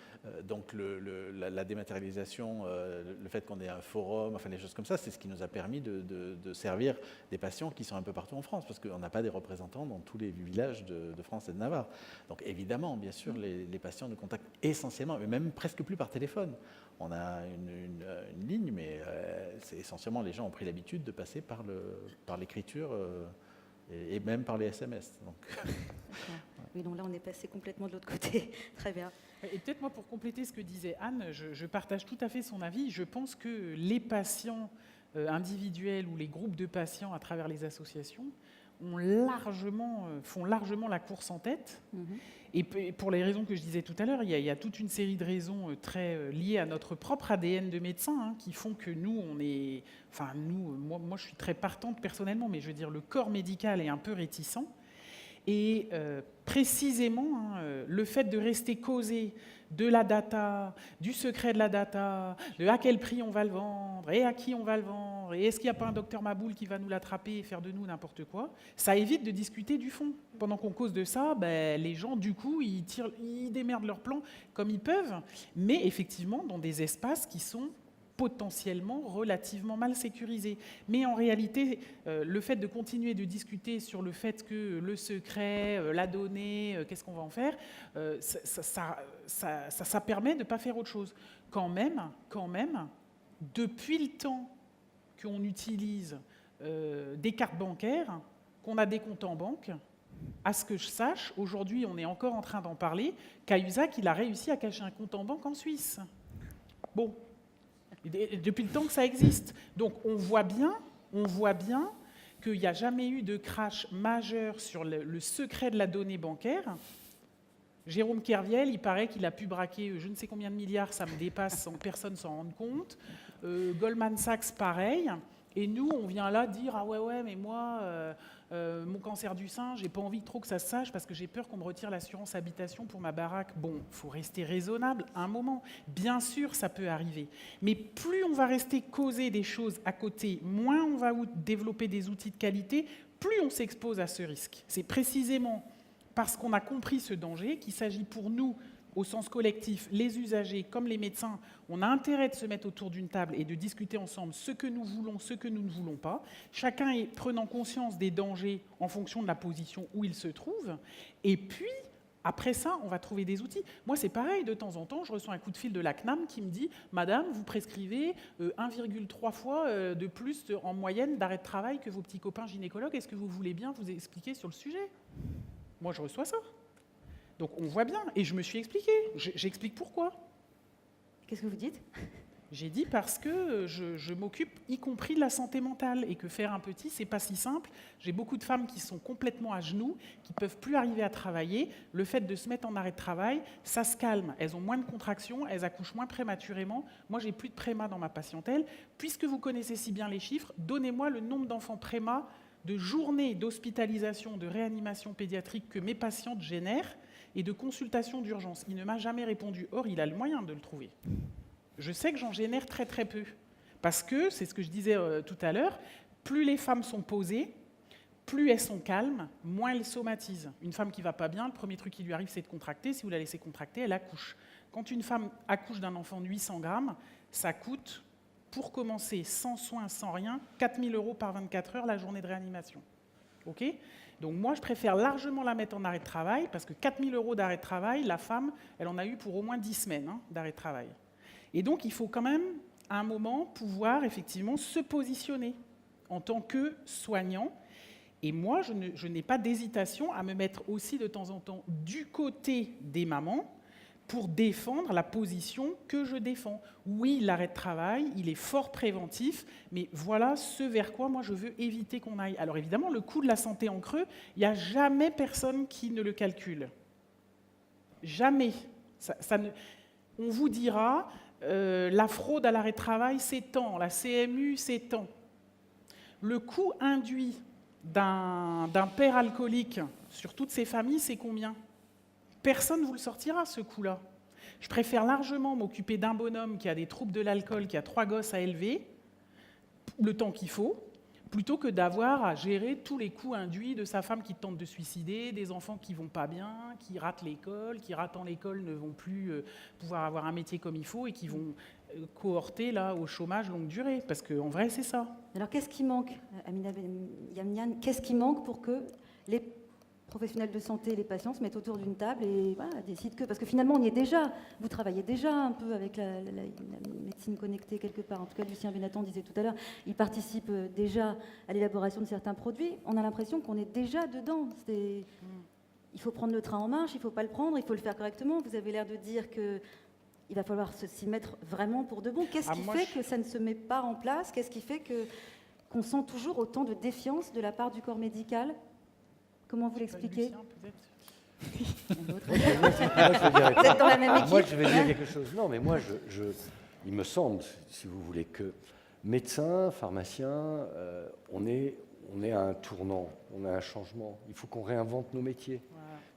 Donc la dématérialisation, le fait qu'on ait un forum, enfin des choses comme ça, c'est ce qui nous a permis de servir des patients qui sont un peu partout en France, parce qu'on n'a pas des représentants dans tous les villages de France et de Navarre. Donc évidemment, bien sûr, les patients nous contactent essentiellement, mais même presque plus par téléphone. On a une ligne, mais c'est essentiellement les gens ont pris l'habitude de passer par l'écriture et même par les SMS. Donc. Oui, donc là, on est passé complètement de l'autre côté. Très bien. Et peut-être moi, pour compléter ce que disait Anne, je partage tout à fait son avis. Je pense que les patients individuels ou les groupes de patients à travers les associations font largement la course en tête. Et pour les raisons que je disais tout à l'heure, il y a toute une série de raisons très liées à notre propre ADN de médecin qui font que nous, moi je suis très partante personnellement, mais je veux dire, le corps médical est un peu réticent. Et précisément, le fait de rester causé de la data, du secret de la data, de à quel prix on va le vendre, et à qui on va le vendre, et est-ce qu'il n'y a pas un docteur Maboul qui va nous l'attraper et faire de nous n'importe quoi, ça évite de discuter du fond. Pendant qu'on cause de ça, les gens, du coup, ils démerdent leur plan comme ils peuvent, mais effectivement dans des espaces qui sont potentiellement relativement mal sécurisés. Mais en réalité, le fait de continuer de discuter sur le fait que le secret, la donnée, qu'est-ce qu'on va en faire, ça permet de ne pas faire autre chose. Quand même, depuis le temps qu'on utilise des cartes bancaires, qu'on a des comptes en banque, à ce que je sache, aujourd'hui on est encore en train d'en parler, Cahuzac, il a réussi à cacher un compte en banque en Suisse. Bon. Depuis le temps que ça existe. Donc on voit bien qu'il n'y a jamais eu de crash majeur sur le secret de la donnée bancaire. Jérôme Kerviel, il paraît qu'il a pu braquer je ne sais combien de milliards, ça me dépasse sans que personne s'en rende compte. Goldman Sachs, pareil. Et nous, on vient là dire « Ah ouais, mais moi, mon cancer du sein, j'ai pas envie trop que ça se sache parce que j'ai peur qu'on me retire l'assurance habitation pour ma baraque. » Bon, il faut rester raisonnable un moment. Bien sûr, ça peut arriver. Mais plus on va rester causer des choses à côté, moins on va développer des outils de qualité, plus on s'expose à ce risque. C'est précisément parce qu'on a compris ce danger qu'il s'agit pour nous, au sens collectif, les usagers comme les médecins, on a intérêt de se mettre autour d'une table et de discuter ensemble ce que nous voulons, ce que nous ne voulons pas, chacun prenant conscience des dangers en fonction de la position où il se trouve, et puis, après ça, on va trouver des outils. Moi, c'est pareil, de temps en temps, je reçois un coup de fil de la CNAM qui me dit « Madame, vous prescrivez 1,3 fois de plus en moyenne d'arrêt de travail que vos petits copains gynécologues, est-ce que vous voulez bien vous expliquer sur le sujet ?» Moi, je reçois ça. Donc on voit bien, et je me suis expliqué. J'explique pourquoi. Qu'est-ce que vous dites? J'ai dit parce que je m'occupe y compris de la santé mentale et que faire un petit, c'est pas si simple. J'ai beaucoup de femmes qui sont complètement à genoux, qui peuvent plus arriver à travailler. Le fait de se mettre en arrêt de travail, ça se calme. Elles ont moins de contractions, elles accouchent moins prématurément. Moi, j'ai plus de préma dans ma patientèle. Puisque vous connaissez si bien les chiffres, donnez-moi le nombre d'enfants préma, de journées d'hospitalisation, de réanimation pédiatrique que mes patientes génèrent et de consultation d'urgence. Il ne m'a jamais répondu. Or, il a le moyen de le trouver. Je sais que j'en génère très très peu. Parce que, c'est ce que je disais tout à l'heure, plus les femmes sont posées, plus elles sont calmes, moins elles somatisent. Une femme qui ne va pas bien, le premier truc qui lui arrive, c'est de contracter. Si vous la laissez contracter, elle accouche. Quand une femme accouche d'un enfant de 800 grammes, ça coûte, pour commencer, sans soins, sans rien, 4 000 € par 24 heures la journée de réanimation. OK ? Donc moi, je préfère largement la mettre en arrêt de travail, parce que 4 000 € d'arrêt de travail, la femme, elle en a eu pour au moins 10 semaines d'arrêt de travail. Et donc, il faut quand même, à un moment, pouvoir effectivement se positionner en tant que soignant. Et moi, je n'ai pas d'hésitation à me mettre aussi de temps en temps du côté des mamans pour défendre la position que je défends. Oui, l'arrêt de travail, il est fort préventif, mais voilà ce vers quoi moi je veux éviter qu'on aille. Alors évidemment, le coût de la santé en creux, il n'y a jamais personne qui ne le calcule. Jamais. On vous dira, la fraude à l'arrêt de travail, c'est tant, la CMU, c'est tant. Le coût induit d'un père alcoolique sur toutes ces familles, c'est combien ? Personne ne vous le sortira, ce coût-là. Je préfère largement m'occuper d'un bonhomme qui a des troubles de l'alcool, qui a 3 gosses à élever, le temps qu'il faut, plutôt que d'avoir à gérer tous les coûts induits de sa femme qui tente de suicider, des enfants qui ne vont pas bien, qui ratent l'école, qui ratant l'école ne vont plus pouvoir avoir un métier comme il faut et qui vont cohorter là, au chômage longue durée. Parce qu'en vrai, c'est ça. Alors, qu'est-ce qui manque, Amina Yamnian, qu'est-ce qui manque pour que les professionnels de santé et les patients se mettent autour d'une table et voilà, décident que... Parce que finalement, on y est déjà. Vous travaillez déjà un peu avec la médecine connectée quelque part. En tout cas, Lucien Benatton disait tout à l'heure, il participe déjà à l'élaboration de certains produits. On a l'impression qu'on est déjà dedans. Il faut prendre le train en marche, il ne faut pas le prendre, il faut le faire correctement. Vous avez l'air de dire que il va falloir s'y mettre vraiment pour de bon. Qu'est-ce qui fait que ça ne se met pas en place ? Qu'est-ce qui fait qu'on sent toujours autant de défiance de la part du corps médical ? Comment vous l'expliquez ? Vous êtes dans la même équipe ? Moi, je vais dire quelque chose. Non, mais moi, il me semble, si vous voulez, que médecins, pharmaciens, on est à un tournant, on a un changement. Il faut qu'on réinvente nos métiers,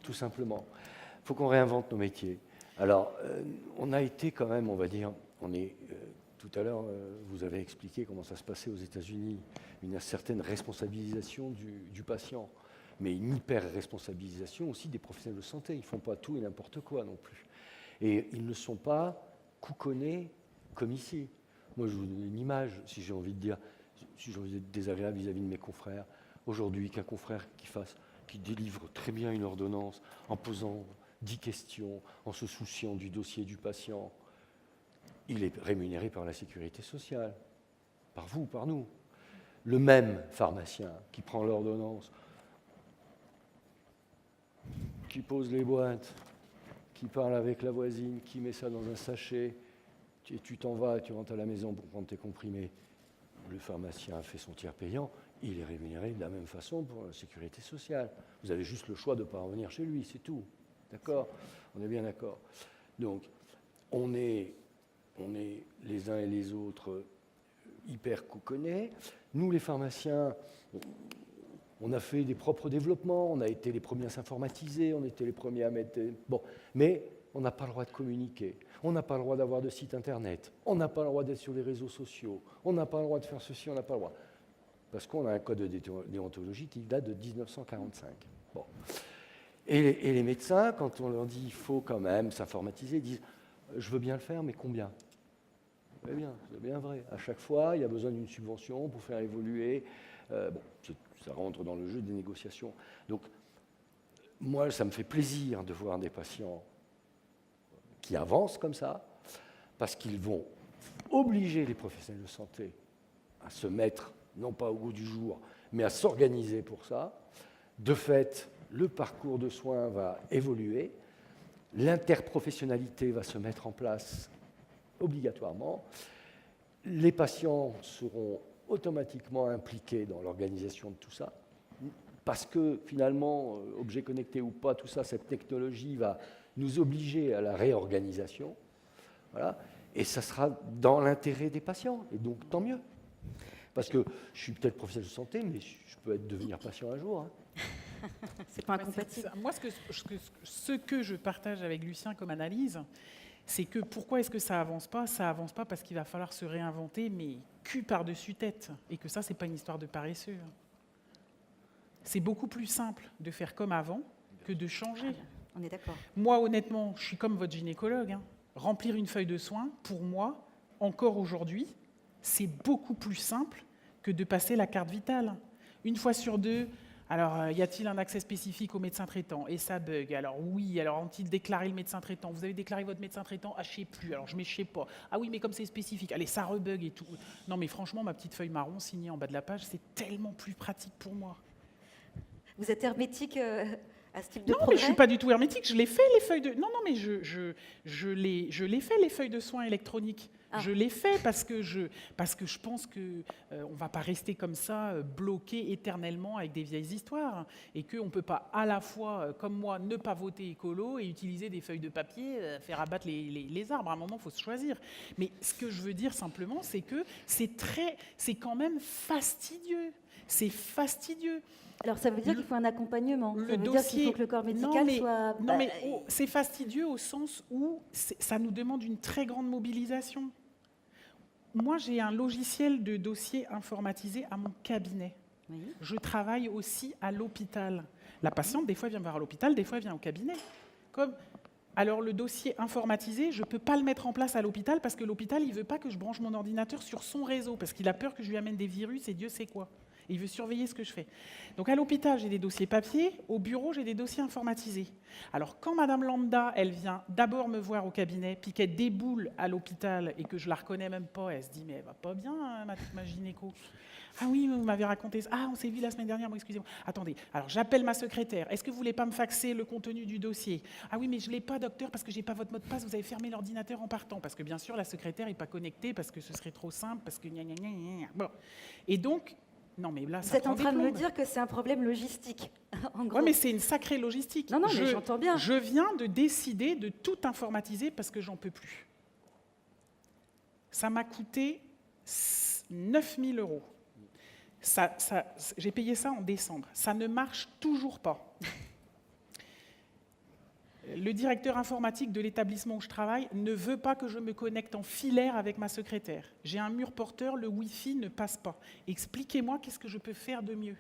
tout simplement. Il faut qu'on réinvente nos métiers. Alors, on a été quand même, on va dire, tout à l'heure, vous avez expliqué comment ça se passait aux États-Unis, une certaine responsabilisation du patient, mais une hyper-responsabilisation aussi des professionnels de santé. Ils ne font pas tout et n'importe quoi non plus. Et ils ne sont pas couconnés comme ici. Moi, je vous donne une image, si j'ai envie de dire, si j'ai envie d'être désagréable vis-à-vis de mes confrères. Aujourd'hui, qu'un confrère qui délivre très bien une ordonnance en posant 10 questions, en se souciant du dossier du patient, il est rémunéré par la sécurité sociale, par vous, par nous. Le même pharmacien qui prend l'ordonnance, qui pose les boîtes, qui parle avec la voisine, qui met ça dans un sachet, et tu t'en vas, tu rentres à la maison pour prendre tes comprimés. Le pharmacien fait son tiers payant, il est rémunéré de la même façon pour la sécurité sociale. Vous avez juste le choix de ne pas revenir chez lui, c'est tout. D'accord ? On est bien d'accord. Donc, on est les uns et les autres hyper couconnés. Nous, les pharmaciens, on a fait des propres développements, on a été les premiers à s'informatiser, on était les premiers à mettre... Bon, mais on n'a pas le droit de communiquer, on n'a pas le droit d'avoir de site internet, on n'a pas le droit d'être sur les réseaux sociaux, on n'a pas le droit de faire ceci, on n'a pas le droit. Parce qu'on a un code de déontologie qui date de 1945. Bon. Et les médecins, quand on leur dit il faut quand même s'informatiser, ils disent je veux bien le faire, mais combien ? Eh bien, c'est bien vrai. À chaque fois, il y a besoin d'une subvention pour faire évoluer. Ça rentre dans le jeu des négociations. Donc, moi, ça me fait plaisir de voir des patients qui avancent comme ça, parce qu'ils vont obliger les professionnels de santé à se mettre, non pas au goût du jour, mais à s'organiser pour ça. De fait, le parcours de soins va évoluer, l'interprofessionnalité va se mettre en place obligatoirement, les patients seront automatiquement impliqués dans l'organisation de tout ça, parce que finalement, objet connecté ou pas, tout ça, cette technologie va nous obliger à la réorganisation, voilà, et ça sera dans l'intérêt des patients, et donc tant mieux. Parce que je suis peut-être professionnel de santé, mais je peux devenir patient un jour. C'est pas incompatible. Moi, ce que je partage avec Lucien comme analyse, c'est que pourquoi est-ce que ça avance pas? Ça avance pas parce qu'il va falloir se réinventer, mais cul par-dessus tête. Et que ça, c'est pas une histoire de paresseux. C'est beaucoup plus simple de faire comme avant que de changer. On est d'accord. Moi, honnêtement, je suis comme votre gynécologue. Remplir une feuille de soins, pour moi, encore aujourd'hui, c'est beaucoup plus simple que de passer la carte vitale. Une fois sur deux, alors y a-t-il un accès spécifique au médecin traitant? Et ça bug. Alors oui, alors ont-ils déclaré le médecin traitant? Vous avez déclaré votre médecin traitant? Ah, je sais plus, alors je ne sais pas. Ah oui, mais comme c'est spécifique, allez, ça rebug et tout. Non, mais franchement, ma petite feuille marron signée en bas de la page, c'est tellement plus pratique pour moi. Vous êtes hermétique à ce type de Non, mais progrès? je ne suis pas du tout hermétique. Je l'ai fait, les feuilles de... Non, mais je l'ai fait, les feuilles de soins électroniques. Ah. Je l'ai fait parce que je pense qu'on ne va pas rester comme ça, bloqué éternellement avec des vieilles histoires. Et qu'on ne peut pas à la fois, comme moi, ne pas voter écolo et utiliser des feuilles de papier, faire abattre les arbres. À un moment, il faut se choisir. Mais ce que je veux dire simplement, c'est que c'est quand même fastidieux. C'est fastidieux. Alors ça veut dire qu'il faut un accompagnement. Ça veut dire qu'il faut que le corps médical soit... Non, mais c'est fastidieux au sens où ça nous demande une très grande mobilisation. Moi, j'ai un logiciel de dossier informatisé à mon cabinet. Oui. Je travaille aussi à l'hôpital. La patiente, des fois, vient me voir à l'hôpital, des fois, elle vient au cabinet. Alors, le dossier informatisé, je ne peux pas le mettre en place à l'hôpital parce que l'hôpital, il ne veut pas que je branche mon ordinateur sur son réseau parce qu'il a peur que je lui amène des virus et Dieu sait quoi. Et il veut surveiller ce que je fais. Donc à l'hôpital, j'ai des dossiers papier, au bureau, j'ai des dossiers informatisés. Alors quand Madame Lambda, elle vient d'abord me voir au cabinet, puis qu'elle déboule à l'hôpital et que je la reconnais même pas, elle se dit « mais elle va pas bien, hein, ma gynéco ». Ah oui, vous m'avez raconté ça. Ah, on s'est vu la semaine dernière, bon, excusez-moi. Attendez, alors j'appelle ma secrétaire. Est-ce que vous voulez pas me faxer le contenu du dossier? Ah oui, mais je l'ai pas, docteur, parce que j'ai pas votre mot de passe, vous avez fermé l'ordinateur en partant. Parce que bien sûr, la secrétaire n'est pas connectée, parce que ce serait trop simple, parce que gna gna gna gna. Bon. Et donc, non, mais là, Vous ça êtes prend en des train de me plombes. dire que c'est un problème logistique, en gros. Oui, mais c'est une sacrée logistique. Non, mais j'entends bien. Je viens de décider de tout informatiser parce que j'en peux plus. Ça m'a coûté 9 000 €. J'ai payé ça en décembre. Ça ne marche toujours pas. Le directeur informatique de l'établissement où je travaille ne veut pas que je me connecte en filaire avec ma secrétaire. J'ai un mur porteur, le Wi-Fi ne passe pas. Expliquez-moi qu'est-ce que je peux faire de mieux.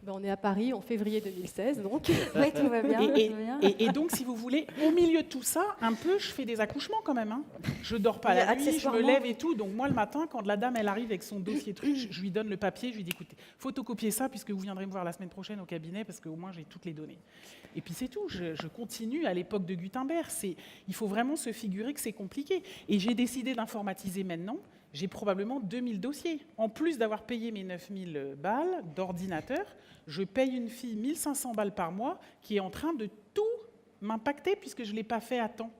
On est à Paris en février 2016, donc. Oui, tout va bien. Et, tout va bien. et donc, si vous voulez, au milieu de tout ça, un peu, je fais des accouchements quand même. Hein. Je dors pas Oui, la nuit, je me accessoirement. lève et tout. Donc moi, le matin, quand la dame, elle arrive avec son dossier truc, je lui donne le papier, je lui dis, écoutez, photocopiez ça puisque vous viendrez me voir la semaine prochaine au cabinet parce qu'au moins, j'ai toutes les données. Et puis c'est tout, je continue à l'époque de Gutenberg. Il faut vraiment se figurer que c'est compliqué. Et j'ai décidé d'informatiser maintenant. J'ai probablement 2000 dossiers. En plus d'avoir payé mes 9000 balles d'ordinateur, je paye une fille 1500 balles par mois qui est en train de tout m'impacter puisque je ne l'ai pas fait à temps.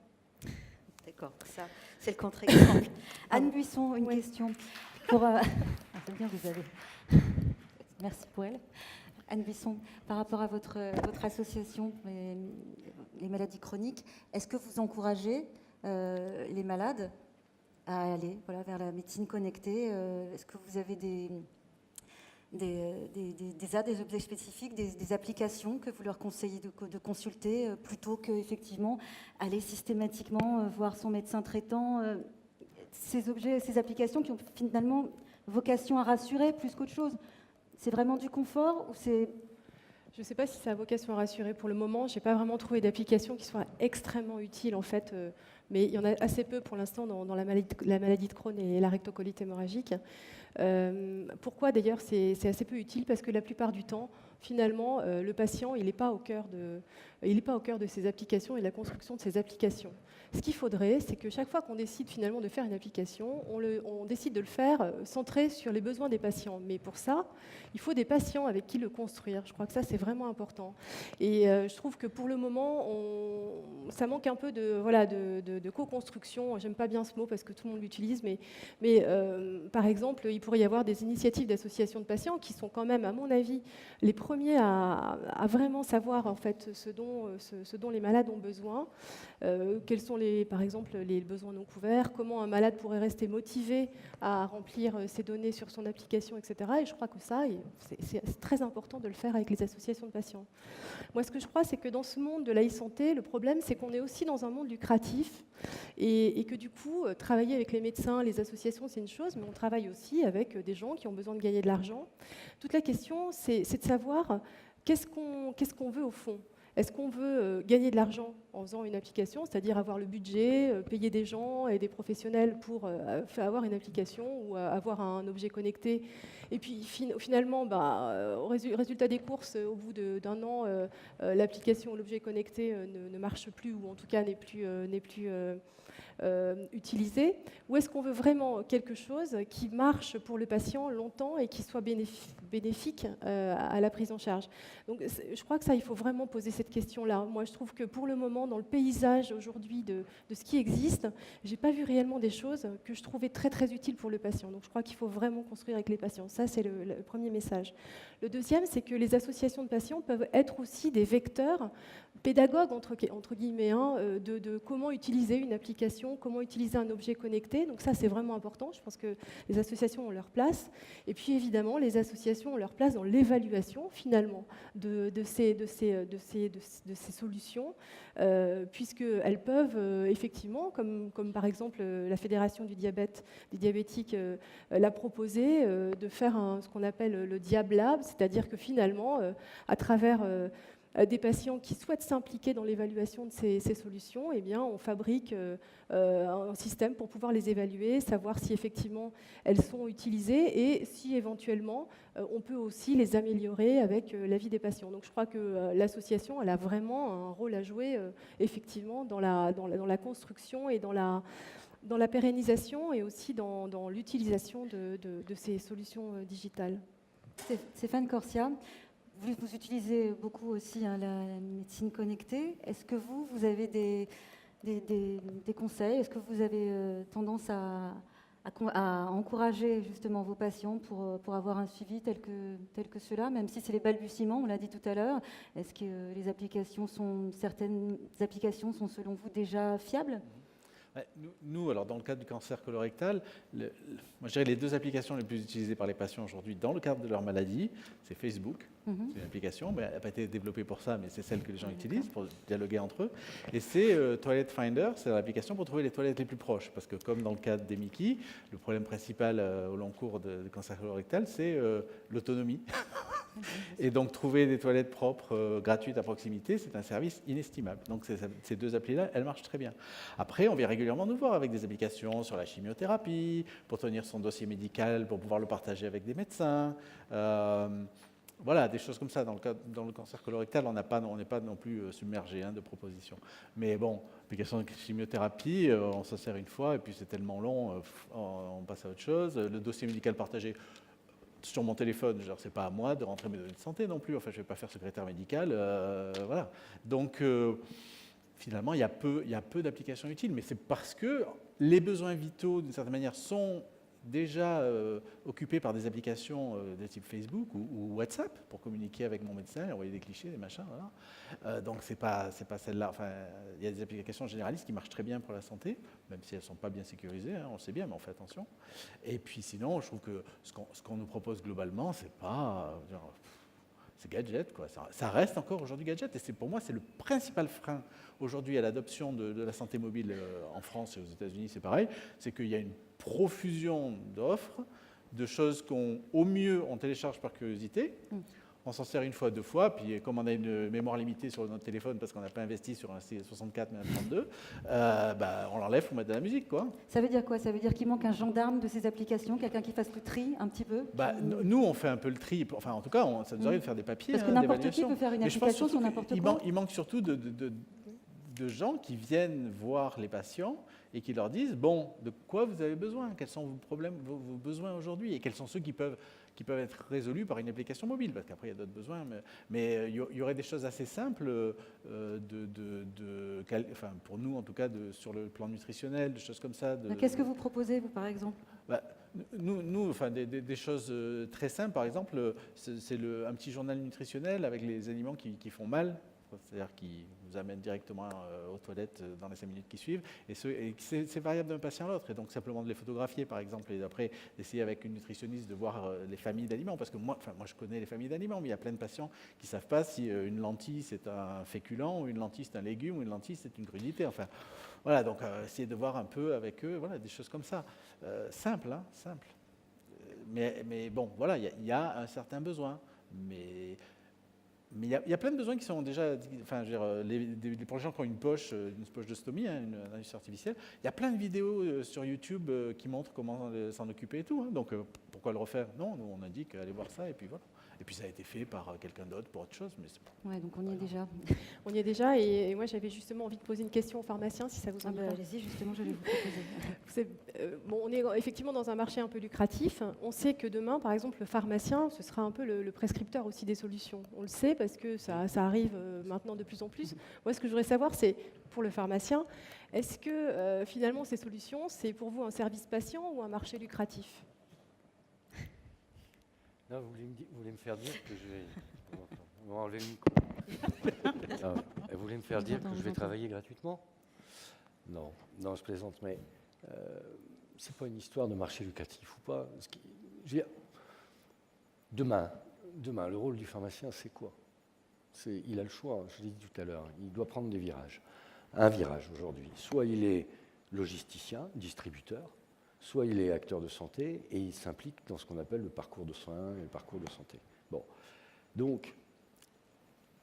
D'accord, ça, c'est le contre-exemple. Anne Buisson, une question. C'est bien, vous avez. Merci pour elle. Anne Buisson, par rapport à votre association, les maladies chroniques, est-ce que vous encouragez les malades à aller vers la médecine connectée? Est-ce que vous avez des objets spécifiques, des applications que vous leur conseillez de consulter plutôt qu'effectivement aller systématiquement voir son médecin traitant? Ces objets, ces applications qui ont finalement vocation à rassurer plus qu'autre chose. C'est vraiment du confort ou c'est... Je ne sais pas si ça a vocation à rassurer pour le moment. Je n'ai pas vraiment trouvé d'application qui soit extrêmement utile en fait, mais il y en a assez peu pour l'instant dans la maladie de Crohn et la rectocolite hémorragique. Pourquoi d'ailleurs c'est assez peu utile? Parce que la plupart du temps, finalement, le patient il n'est pas au cœur de ces applications et de la construction de ces applications. Ce qu'il faudrait, c'est que chaque fois qu'on décide finalement de faire une application, on décide de le faire centré sur les besoins des patients. Mais pour ça, il faut des patients avec qui le construire. Je crois que ça, c'est vraiment important. Et je trouve que pour le moment, ça manque un peu de co-construction. J'aime pas bien ce mot parce que tout le monde l'utilise, mais par exemple, il pourrait y avoir des initiatives d'associations de patients qui sont quand même, à mon avis, les premiers premiers à vraiment savoir en fait ce dont les malades ont besoin, quels sont par exemple les besoins non couverts, comment un malade pourrait rester motivé à remplir ces données sur son application, etc. Et je crois que ça, c'est très important de le faire avec les associations de patients. Moi, ce que je crois, c'est que dans ce monde de l'e-santé, le problème, c'est qu'on est aussi dans un monde lucratif et que du coup, travailler avec les médecins, les associations, c'est une chose, mais on travaille aussi avec des gens qui ont besoin de gagner de l'argent. Toute la question, c'est de savoir qu'est-ce qu'on veut au fond. Est-ce qu'on veut gagner de l'argent en faisant une application, c'est-à-dire avoir le budget, payer des gens et des professionnels pour avoir une application ou avoir un objet connecté, et puis finalement, au résultat des courses, au bout d'un an, l'application ou l'objet connecté ne marche plus, ou en tout cas n'est plus utilisé, ou est-ce qu'on veut vraiment quelque chose qui marche pour le patient longtemps et qui soit bénéfique à la prise en charge. Donc je crois que ça, il faut vraiment poser cette question-là. Moi, je trouve que pour le moment, dans le paysage aujourd'hui de ce qui existe, j'ai pas vu réellement des choses que je trouvais très très utiles pour le patient. Donc je crois qu'il faut vraiment construire avec les patients. Ça, c'est le premier message. Le deuxième, c'est que les associations de patients peuvent être aussi des vecteurs pédagogues, entre guillemets, de comment utiliser une application, comment utiliser un objet connecté. Donc ça, c'est vraiment important. Je pense que les associations ont leur place. Et puis, évidemment, les associations ont leur place dans l'évaluation, finalement, de ces solutions, puisqu'elles peuvent, effectivement, comme par exemple la Fédération du diabète, des diabétiques l'a proposé, de faire ce qu'on appelle le Diab Lab, c'est-à-dire que finalement, à travers des patients qui souhaitent s'impliquer dans l'évaluation de ces solutions, eh bien, on fabrique un système pour pouvoir les évaluer, savoir si effectivement elles sont utilisées et si éventuellement on peut aussi les améliorer avec l'avis des patients. Donc je crois que l'association, elle a vraiment un rôle à jouer effectivement dans la construction et dans la pérennisation et aussi dans l'utilisation de ces solutions digitales. Stéphane Corsia, vous utilisez beaucoup aussi la médecine connectée. Est-ce que vous avez des conseils? Est-ce que vous avez tendance à encourager justement vos patients pour avoir un suivi tel que cela, même si c'est les balbutiements, on l'a dit tout à l'heure? Est-ce que certaines applications sont selon vous déjà fiables? Nous, alors dans le cadre du cancer colorectal, moi je dirais les deux applications les plus utilisées par les patients aujourd'hui dans le cadre de leur maladie, c'est Facebook. C'est une application, mais elle n'a pas été développée pour ça, mais c'est celle que les gens utilisent pour dialoguer entre eux. Et c'est Toilet Finder, c'est l'application pour trouver les toilettes les plus proches. Parce que comme dans le cadre des Mickey, le problème principal au long cours du cancer colorectal, c'est l'autonomie. Et donc trouver des toilettes propres, gratuites à proximité, c'est un service inestimable. Donc ces deux applis-là, elles marchent très bien. Après, on vient régulièrement nous voir avec des applications sur la chimiothérapie, pour tenir son dossier médical, pour pouvoir le partager avec des médecins. Voilà, des choses comme ça. Dans le cancer colorectal, on n'est pas non plus submergé de propositions. Mais bon, l'application de chimiothérapie, on s'en sert une fois et puis c'est tellement long, on passe à autre chose. Le dossier médical partagé sur mon téléphone, genre, c'est pas à moi de rentrer mes données de santé non plus. Enfin, je ne vais pas faire secrétaire médical. Voilà. Donc, finalement, il y a peu d'applications utiles. Mais c'est parce que les besoins vitaux, d'une certaine manière, sont déjà occupés par des applications de type Facebook ou WhatsApp pour communiquer avec mon médecin, envoyer des clichés, des machins. Voilà. Donc c'est pas celle-là. Enfin, il y a des applications généralistes qui marchent très bien pour la santé, même si elles ne sont pas bien sécurisées, on le sait bien, mais on fait attention. Et puis sinon, je trouve que ce qu'on nous propose globalement, c'est pas c'est gadget, quoi. Ça reste encore aujourd'hui gadget, et pour moi, c'est le principal frein aujourd'hui à l'adoption de la santé mobile en France et aux États-Unis, c'est pareil, c'est qu'il y a une profusion d'offres, de choses qu'au mieux on télécharge par curiosité, on s'en sert une fois, deux fois, puis comme on a une mémoire limitée sur notre téléphone parce qu'on n'a pas investi sur un C64 mais un 32, on l'enlève pour mettre de la musique, quoi. Ça veut dire quoi? Ça veut dire qu'il manque un gendarme de ces applications, quelqu'un qui fasse le tri un petit peu? Nous, on fait un peu le tri. Enfin, en tout cas, ça nous arrive de faire des papiers. Parce que n'importe qui peut faire une application sur n'importe quoi. Il manque surtout de gens qui viennent voir les patients et qui leur disent, bon, de quoi vous avez besoin? Quels sont vos problèmes, vos besoins aujourd'hui? Et quels sont ceux qui peuvent être résolus par une application mobile? Parce qu'après, il y a d'autres besoins. Mais il y aurait des choses assez simples, pour nous, en tout cas, sur le plan nutritionnel, des choses comme ça. Qu'est-ce que vous proposez, vous, par exemple? Nous, enfin, des choses très simples, par exemple, c'est un petit journal nutritionnel avec les aliments qui font mal, c'est-à-dire qui nous amènent directement aux toilettes dans les 5 minutes qui suivent, et c'est variable d'un patient à l'autre, et donc simplement de les photographier, par exemple, et après d'essayer avec une nutritionniste de voir les familles d'aliments, parce que moi je connais les familles d'aliments, mais il y a plein de patients qui ne savent pas si une lentille c'est un féculent, ou une lentille c'est un légume, ou une lentille c'est une crudité, enfin... Voilà, donc essayer de voir un peu avec eux, voilà, des choses comme ça. Simple, hein, simple. Mais bon, voilà, il y a un certain besoin. Mais il y a plein de besoins qui sont déjà... Enfin, je veux dire, pour les gens qui ont une poche de stomie, hein, une induction artificielle, il y a plein de vidéos sur YouTube qui montrent comment s'en occuper et tout. Hein, donc, pourquoi le refaire? Non, nous, on indique, allez voir ça, et puis voilà. Et puis ça a été fait par quelqu'un d'autre pour autre chose. Mais Ouais, donc on y est déjà. On y est déjà, et moi j'avais justement envie de poser une question aux pharmaciens, si ça vous ennuie pas. Allez-y, justement, j'allais vous proposer. On est effectivement dans un marché un peu lucratif. On sait que demain, par exemple, le pharmacien, ce sera un peu le prescripteur aussi des solutions. On le sait parce que ça arrive maintenant de plus en plus. Moi, ce que je voudrais savoir, c'est, pour le pharmacien, est-ce que finalement ces solutions, c'est pour vous un service patient ou un marché lucratif? Non, vous voulez me faire dire que je vais... On va enlever le micro. Non, vous voulez me faire dire que je vais travailler gratuitement? Non, je plaisante, mais c'est pas une histoire de marché lucratif ou pas. Je veux dire, demain, le rôle du pharmacien, c'est quoi? Il a le choix, je l'ai dit tout à l'heure, il doit prendre des virages. Un virage aujourd'hui, soit il est logisticien, distributeur, soit il est acteur de santé et il s'implique dans ce qu'on appelle le parcours de soins et le parcours de santé. Bon, donc...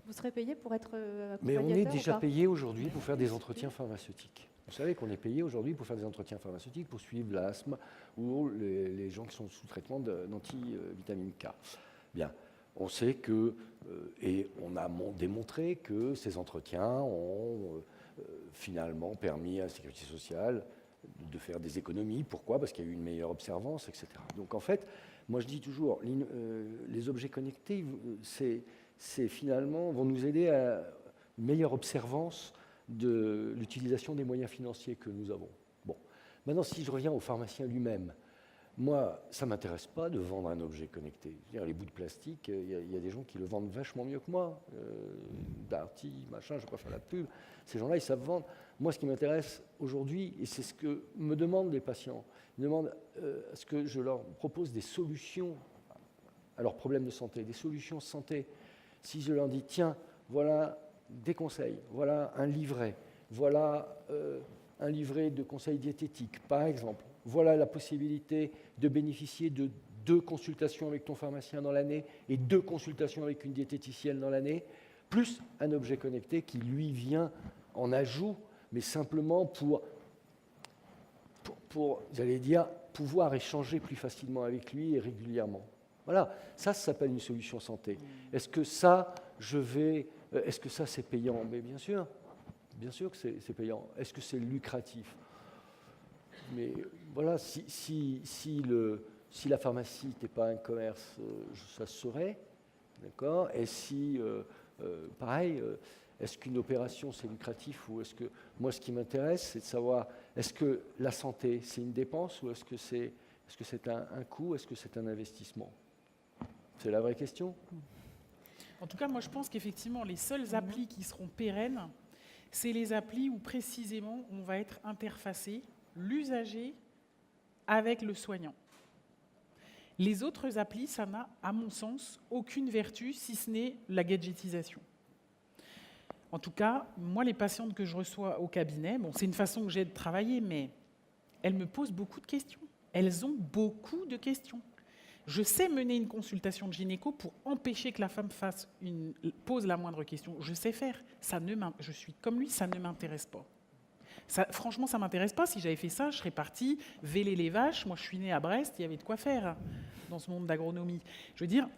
Vous serez payé pour être accompagnateur? Mais on est déjà payé aujourd'hui pour faire des entretiens pharmaceutiques. Vous savez qu'on est payé aujourd'hui pour faire des entretiens pharmaceutiques, pour suivre l'asthme ou les gens qui sont sous traitement d'antivitamine K. Bien, on sait que, et on a démontré que ces entretiens ont finalement permis à la sécurité sociale de faire des économies. Pourquoi? Parce qu'il y a eu une meilleure observance, etc. Donc en fait, moi je dis toujours, les objets connectés, c'est finalement, vont nous aider à une meilleure observance de l'utilisation des moyens financiers que nous avons. Bon. Maintenant, si je reviens au pharmacien lui-même, moi, ça ne m'intéresse pas de vendre un objet connecté. Je veux dire, les bouts de plastique, il y a des gens qui le vendent vachement mieux que moi. Darty, machin, je ne vais pas faire la pub. Ces gens-là, ils savent vendre. Moi, ce qui m'intéresse aujourd'hui, et c'est ce que me demandent les patients, ils me demandent à ce que je leur propose des solutions à leurs problèmes de santé, des solutions santé. Si je leur dis, tiens, voilà des conseils, voilà un livret, voilà un livret de conseils diététiques, par exemple, voilà la possibilité de bénéficier de 2 consultations avec ton pharmacien dans l'année et 2 consultations avec une diététicienne dans l'année, plus un objet connecté qui, lui, vient en ajout, mais simplement pour j'allais dire, pouvoir échanger plus facilement avec lui et régulièrement. Voilà, ça s'appelle une solution santé. Est-ce que ça, c'est payant? Mais bien sûr que c'est payant. Est-ce que c'est lucratif? Mais voilà, si la pharmacie n'était pas un commerce, ça se saurait, d'accord? Et si, pareil, est-ce qu'une opération c'est lucratif ou est-ce que moi ce qui m'intéresse c'est de savoir est-ce que la santé c'est une dépense ou est-ce que c'est un coût, est-ce que c'est un investissement? C'est la vraie question. En tout cas, moi je pense qu'effectivement les seules applis qui seront pérennes, c'est les applis où précisément on va être interfacé, l'usager avec le soignant. Les autres applis, ça n'a, à mon sens, aucune vertu si ce n'est la gadgetisation. En tout cas, moi, les patientes que je reçois au cabinet, bon, c'est une façon que j'ai de travailler, mais elles me posent beaucoup de questions. Elles ont beaucoup de questions. Je sais mener une consultation de gynéco pour empêcher que la femme pose la moindre question. Je sais faire. Je suis comme lui, ça ne m'intéresse pas. Franchement, ça ne m'intéresse pas. Si j'avais fait ça, je serais partie véler les vaches. Moi, je suis née à Brest, il y avait de quoi faire dans ce monde d'agronomie. Je veux dire,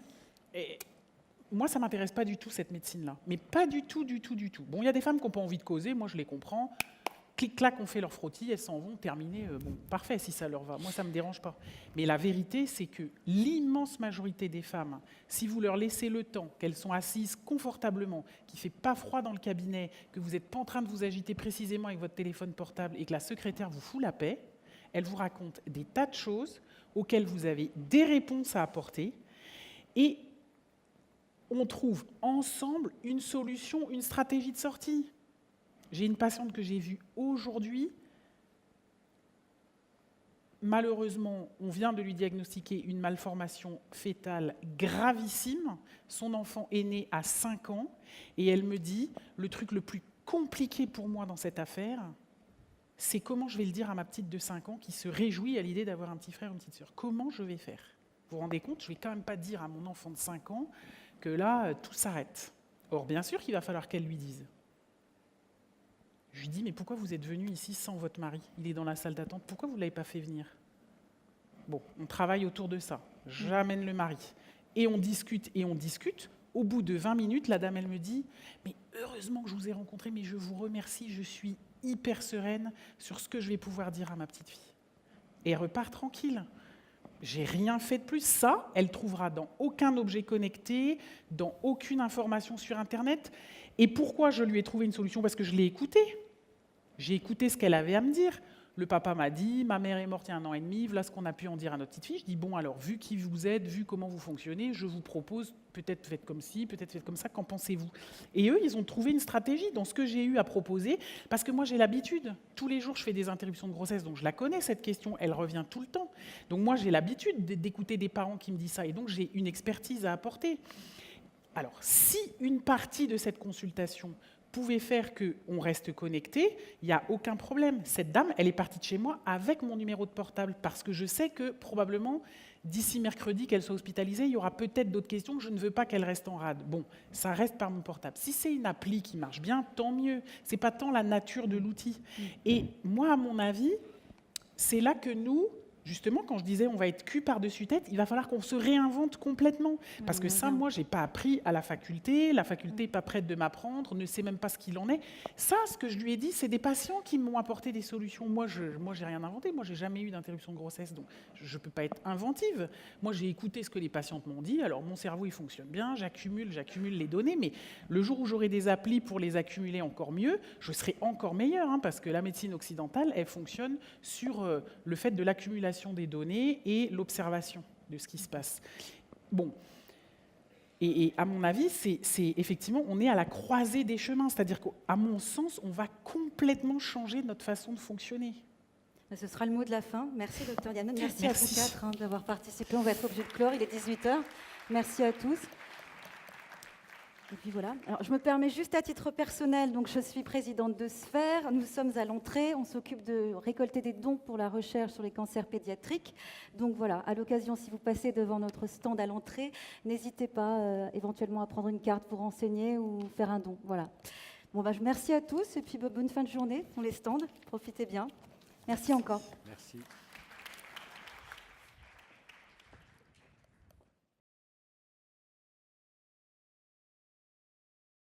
moi, ça ne m'intéresse pas du tout, cette médecine-là. Mais pas du tout, du tout, du tout. Bon, il y a des femmes qui n'ont pas envie de causer, moi, je les comprends. Clic-clac, on fait leur frottis, elles s'en vont, terminé. Bon, parfait, si ça leur va. Moi, ça ne me dérange pas. Mais la vérité, c'est que l'immense majorité des femmes, si vous leur laissez le temps, qu'elles sont assises confortablement, qu'il ne fait pas froid dans le cabinet, que vous n'êtes pas en train de vous agiter précisément avec votre téléphone portable et que la secrétaire vous fout la paix, elle vous raconte des tas de choses auxquelles vous avez des réponses à apporter et on trouve ensemble une solution, une stratégie de sortie. J'ai une patiente que j'ai vue aujourd'hui. Malheureusement, on vient de lui diagnostiquer une malformation fœtale gravissime. Son enfant est né à 5 ans et elle me dit, le truc le plus compliqué pour moi dans cette affaire, c'est comment je vais le dire à ma petite de 5 ans qui se réjouit à l'idée d'avoir un petit frère ou une petite sœur. Comment je vais faire? Vous vous rendez compte, je ne vais quand même pas dire à mon enfant de 5 ans que là, tout s'arrête. Or, bien sûr qu'il va falloir qu'elle lui dise. Je lui dis, mais pourquoi vous êtes venu ici sans votre mari? Il est dans la salle d'attente, pourquoi vous ne l'avez pas fait venir? Bon, on travaille autour de ça. J'amène le mari. Et on discute, et on discute. Au bout de 20 minutes, la dame, elle me dit, mais heureusement que je vous ai rencontré, mais je vous remercie, je suis hyper sereine sur ce que je vais pouvoir dire à ma petite fille. Et elle repart tranquille. J'ai rien fait de plus. Ça, elle trouvera dans aucun objet connecté, dans aucune information sur Internet. Et pourquoi je lui ai trouvé une solution? Parce que je l'ai écoutée. J'ai écouté ce qu'elle avait à me dire. Le papa m'a dit, ma mère est morte il y a 1 an et demi, voilà ce qu'on a pu en dire à notre petite fille. Je dis, bon alors, vu qui vous êtes, vu comment vous fonctionnez, je vous propose, peut-être faites comme ci, peut-être faites comme ça, qu'en pensez-vous? Et eux, ils ont trouvé une stratégie dans ce que j'ai eu à proposer, parce que moi j'ai l'habitude. Tous les jours, je fais des interruptions de grossesse, donc je la connais cette question, elle revient tout le temps. Donc moi j'ai l'habitude d'écouter des parents qui me disent ça, et donc j'ai une expertise à apporter. Alors, si une partie de cette consultation pouvait faire qu'on reste connecté, il n'y a aucun problème. Cette dame, elle est partie de chez moi avec mon numéro de portable parce que je sais que probablement, d'ici mercredi, qu'elle soit hospitalisée, il y aura peut-être d'autres questions que je ne veux pas qu'elle reste en rade. Bon, ça reste par mon portable. Si c'est une appli qui marche bien, tant mieux. Ce n'est pas tant la nature de l'outil. Et moi, à mon avis, c'est là que nous, justement, quand je disais on va être cul par-dessus tête, il va falloir qu'on se réinvente complètement. Parce que ça, moi, je n'ai pas appris à la faculté n'est pas prête de m'apprendre, ne sait même pas ce qu'il en est. Ça, ce que je lui ai dit, c'est des patients qui m'ont apporté des solutions. Moi, je n'ai rien inventé. Moi, je n'ai jamais eu d'interruption de grossesse, donc je ne peux pas être inventive. Moi, j'ai écouté ce que les patientes m'ont dit. Alors, mon cerveau, il fonctionne bien, j'accumule les données, mais le jour où j'aurai des applis pour les accumuler encore mieux, je serai encore meilleure, hein, parce que la médecine occidentale, elle fonctionne sur le fait de l'accumulation des données et l'observation de ce qui se passe. Bon. Et à mon avis, c'est effectivement, on est à la croisée des chemins. C'est-à-dire qu'à mon sens, on va complètement changer notre façon de fonctionner. Ce sera le mot de la fin. Merci, Dr Yannon. Merci à vous 4 d'avoir participé. On va être obligé de clore. Il est 18h. Merci à tous. Et puis voilà. Alors, je me permets juste à titre personnel, donc je suis présidente de Sphère. Nous sommes à l'entrée. On s'occupe de récolter des dons pour la recherche sur les cancers pédiatriques. Donc voilà, à l'occasion, si vous passez devant notre stand à l'entrée, n'hésitez pas éventuellement à prendre une carte pour renseigner ou faire un don. Voilà. Bon, merci à tous et puis bonne fin de journée dans les stands. Profitez bien. Merci encore. Merci.